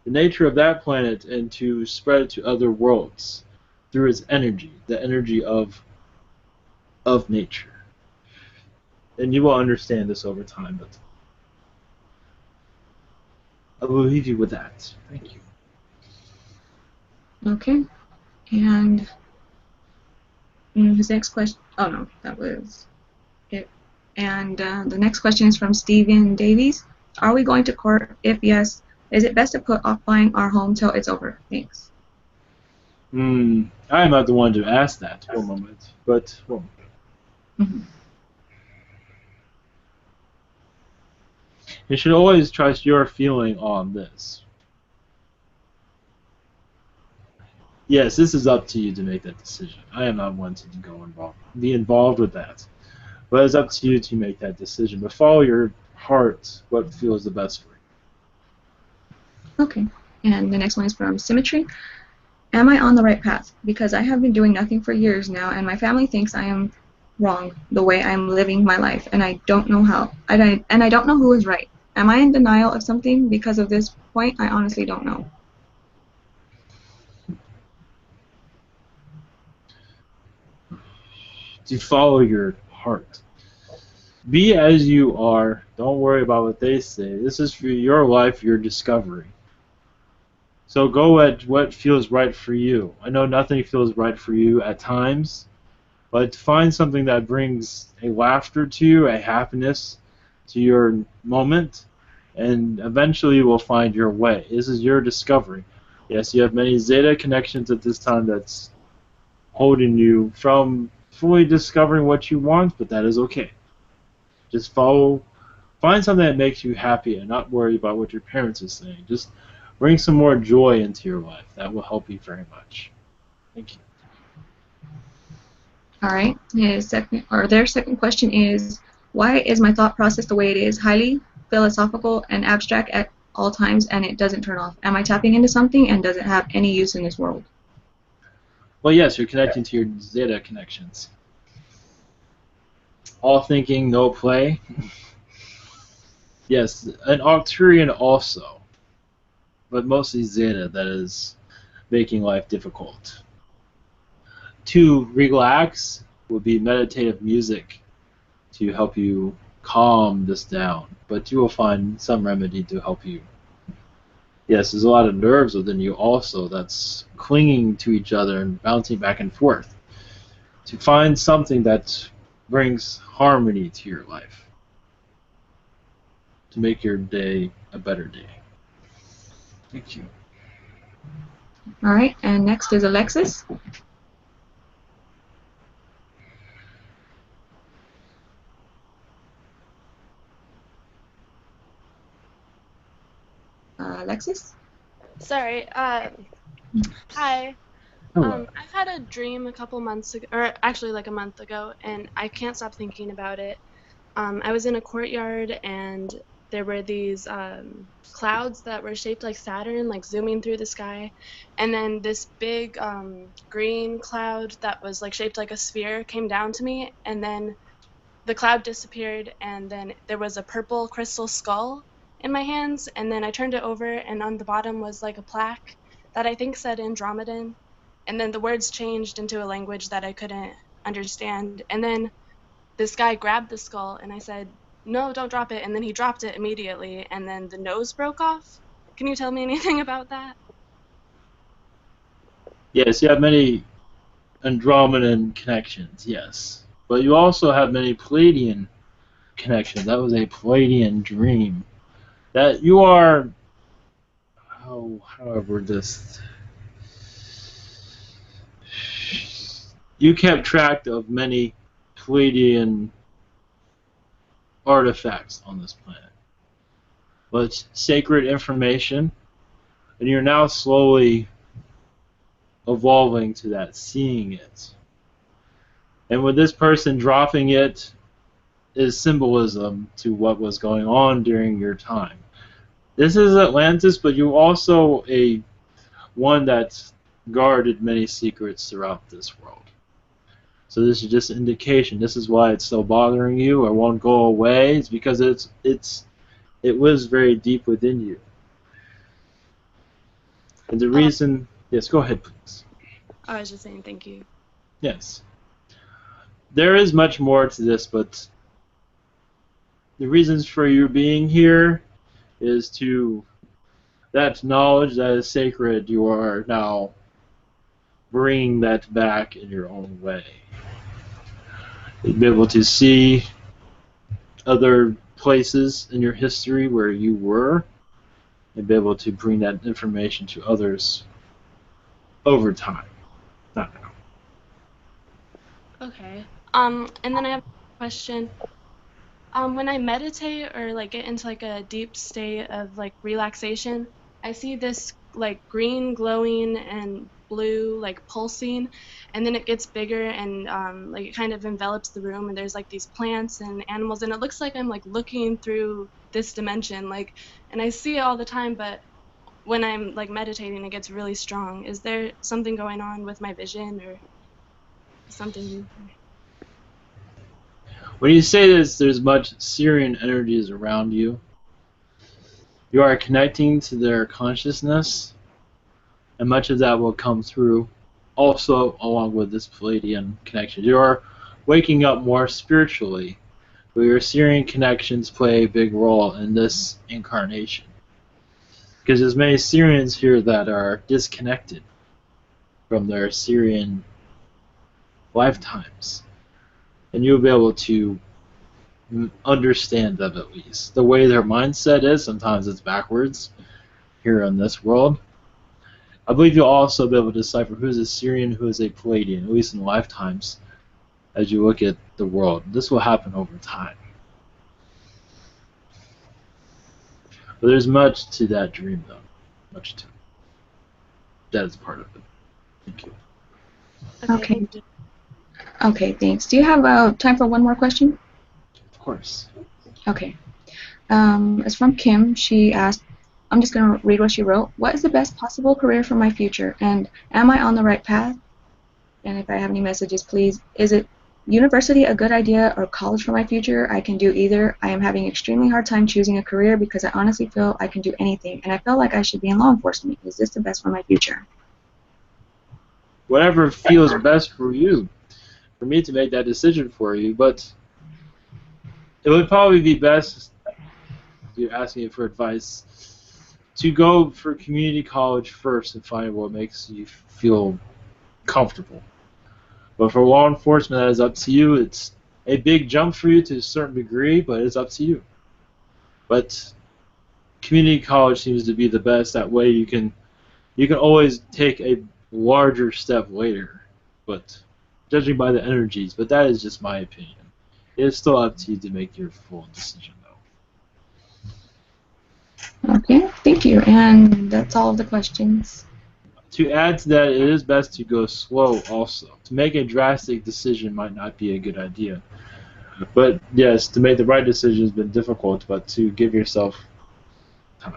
the nature of that planet, and to spread it to other worlds through its energy, the energy of nature. And you will understand this over time, but I will leave you with that. Thank you. Okay. And his next question, oh no, that was it. And the next question is from Stephen Davies. Are we going to court? If yes, is it best to put off buying our home till it's over? Thanks. I am not the one to ask that. One moment. But, one moment. You should always trust your feeling on this. Yes, this is up to you to make that decision. I am not one to be involved with that. But it's up to you to make that decision. But follow your heart, what feels the best for you. Okay. And the next one is from Symmetry. Am I on the right path? Because I have been doing nothing for years now, and my family thinks I am wrong the way I'm living my life, and I don't know how. And I don't know who is right. Am I in denial of something because of this point? I honestly don't know. To follow your heart. Be as you are. Don't worry about what they say. This is for your life, your discovery. So go at what feels right for you. I know nothing feels right for you at times, but find something that brings a laughter to you, a happiness to your moment, and eventually you will find your way. This is your discovery. Yes, you have many Zeta connections at this time that's holding you from fully discovering what you want, but that is okay. Just find something that makes you happy and not worry about what your parents are saying. Just bring some more joy into your life. That will help you very much. Thank you. All right. Their second question is, why is my thought process the way it is? Highly philosophical and abstract at all times, and it doesn't turn off. Am I tapping into something, and does it have any use in this world? Well, yes, you're connecting to your Zeta connections. All thinking, no play. Yes, an Arcturian also, but mostly Zeta that is making life difficult. To relax would be meditative music to help you calm this down, but you will find some remedy to help you. Yes, there's a lot of nerves within you also that's clinging to each other and bouncing back and forth. To find something that brings harmony to your life. To make your day a better day. Thank you. All right, and next is Alexis. Alexis? Sorry. Hi. Hello. I've had a dream a couple months ago, or actually like a month ago, and I can't stop thinking about it. I was in a courtyard, and there were these clouds that were shaped like Saturn, like zooming through the sky, and then this big green cloud that was like shaped like a sphere came down to me, and then the cloud disappeared, and then there was a purple crystal skull in my hands, and then I turned it over, and on the bottom was like a plaque that I think said Andromedan, and then the words changed into a language that I couldn't understand, and then this guy grabbed the skull, and I said, "No, don't drop it," and then he dropped it immediately, and then the nose broke off. Can you tell me anything about that? Yes, you have many Andromedan connections, yes. But you also have many Palladian connections. That was a Palladian dream. That you are, how do I word this? You kept track of many Palladian artifacts on this planet. But it's sacred information, and you're now slowly evolving to that, seeing it. And with this person dropping it is symbolism to what was going on during your time. This is Atlantis, but you're also one that's guarded many secrets throughout this world. So this is just an indication. This is why it's still bothering you or won't go away. It's because it was very deep within you. And the reason, yes, go ahead, please. I was just saying thank you. Yes. There is much more to this, but the reasons for you being here is to that knowledge that is sacred. You are now bringing that back in your own way. You'll be able to see other places in your history where you were and be able to bring that information to others over time, not now. Okay. And then I have a question. When I meditate or like get into like a deep state of like relaxation, I see this like green glowing and blue like pulsing, and then it gets bigger and like it kind of envelops the room, and there's like these plants and animals, and it looks like I'm like looking through this dimension, like, and I see it all the time, but when I'm like meditating, it gets really strong. Is there something going on with my vision or something? When you say this, there's much Syrian energies around you. You are connecting to their consciousness, and much of that will come through also along with this Palladian connection. You are waking up more spiritually, but your Syrian connections play a big role in this incarnation. Because there's many Syrians here that are disconnected from their Syrian lifetimes. And you'll be able to understand them at least. The way their mindset is, sometimes it's backwards here in this world. I believe you'll also be able to decipher who is a Syrian, who is a Palladian, at least in lifetimes, as you look at the world. This will happen over time. But there's much to that dream, though. Much to it. That is part of it. Thank you. Okay. Okay, thanks. Do you have time for one more question? Of course. Okay. It's from Kim. She asked, I'm just going to read what she wrote. What is the best possible career for my future? And am I on the right path? And if I have any messages, please. Is it university a good idea or college for my future? I can do either. I am having extremely hard time choosing a career because I honestly feel I can do anything. And I feel like I should be in law enforcement. Is this the best for my future? Whatever feels best for you. For me to make that decision for you, but it would probably be best, if you're asking for advice, to go for community college first and find what makes you feel comfortable. But for law enforcement, that is up to you. It's a big jump for you to a certain degree, but it's up to you. But community college seems to be the best. That way you can always take a larger step later, but judging by the energies, but that is just my opinion. It's still up to you to make your full decision, though. Okay, thank you. And that's all of the questions. To add to that, it is best to go slow also. To make a drastic decision might not be a good idea. But yes, to make the right decision has been difficult, but to give yourself time.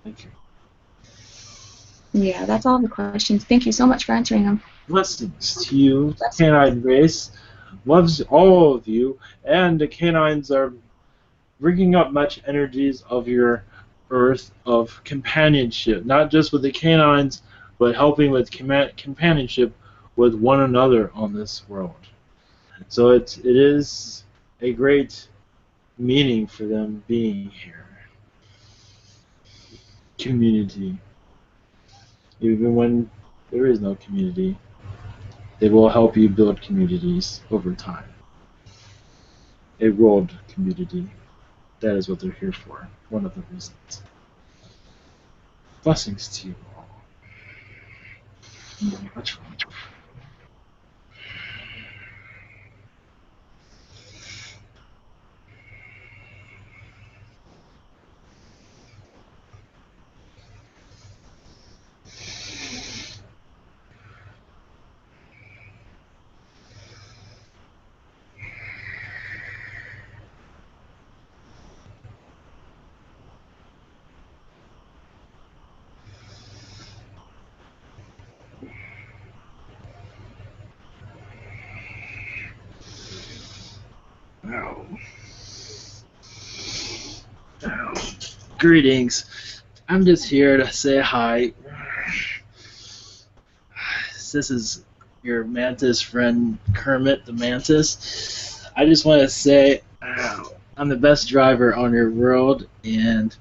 Thank you. Yeah, that's all the questions. Thank you so much for answering them. Blessings to you, Canine race. loves all of you, and the canines are bringing up much energies of your earth of companionship, not just with the canines, but helping with companionship with one another on this world. So it is a great meaning for them being here. Community. Even when there is no community, they will help you build communities over time. A world community. That is what they're here for. One of the reasons. Blessings to you all. Much fun. Greetings. I'm just here to say hi. This is your Mantis friend Kermit the Mantis. I just want to say I'm the best driver on your world, and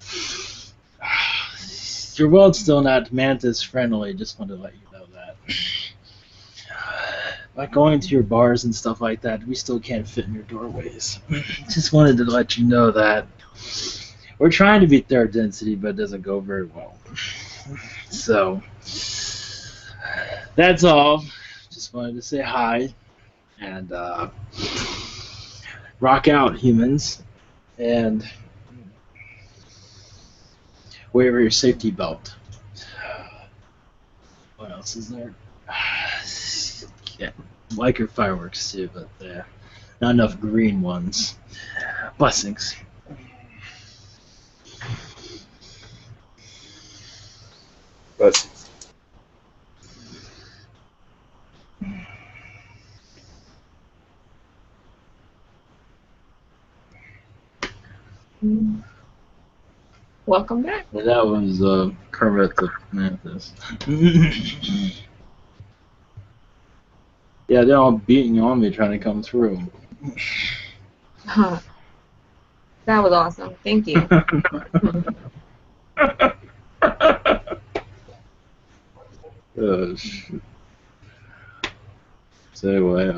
your world's still not Mantis friendly. Just want to let you know that. Like going to your bars and stuff like that, we still can't fit in your doorways. Just wanted to let you know that. We're trying to beat third density, but it doesn't go very well. So, that's all. Just wanted to say hi. And rock out, humans. And wear your safety belt. What else is there? Yeah, like your fireworks too, but not enough green ones. Blessings. Blessings. Welcome back. And that was Kermit the Mantis. Yeah, they're all beating on me trying to come through. Huh. That was awesome. Thank you. Shit. So anyway,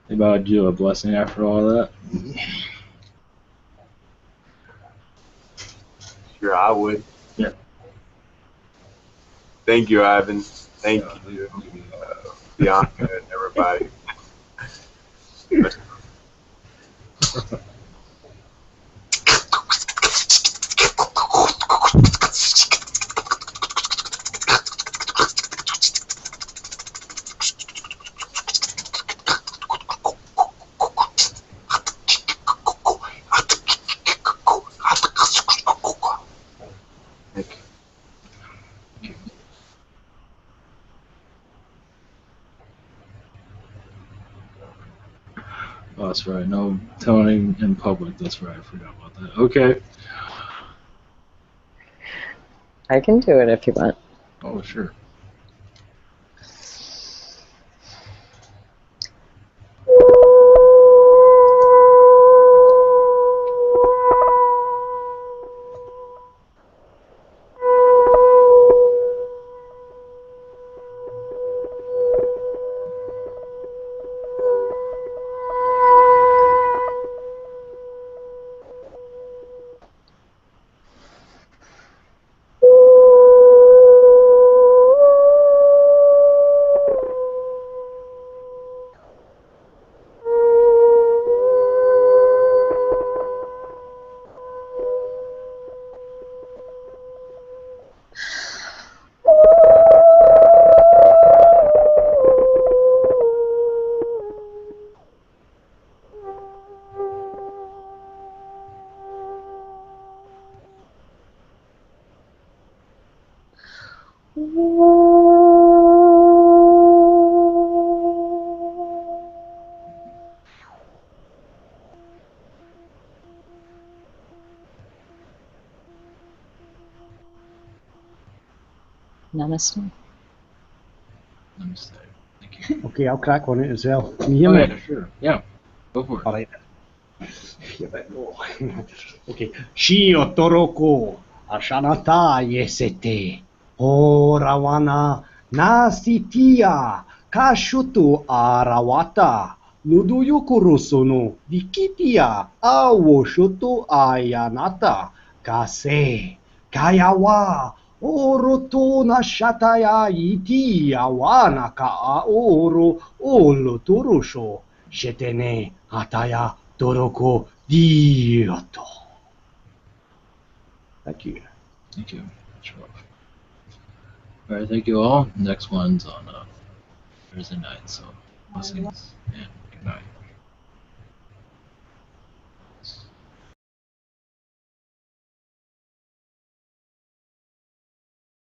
about you a blessing after all that? Sure, I would. Yeah. Thank you, Ivan. Thank you, Bianca, and everybody. Oh, that's right. No toning in public. That's right. I forgot about that. Okay. I can do it if you want. Oh, sure. Namaste. Namaste. Thank you. Okay, I'll crack on it as well. Can you hear Oh, me? yeah, sure. Yeah. Go for it. All right. Okay. Shio toroko ashanata yesete. Horawana nasitia kashutu arawata. Nuduyukuru sono dikitia awo shoto ayanata. Kase kayawa oroto na shataya iti awana ka aoro olo torosho. Shetene ataya toroko dioto. Thank you. Thank you. Sure. All right, thank you all. Next one's on Thursday night, so blessings and good night.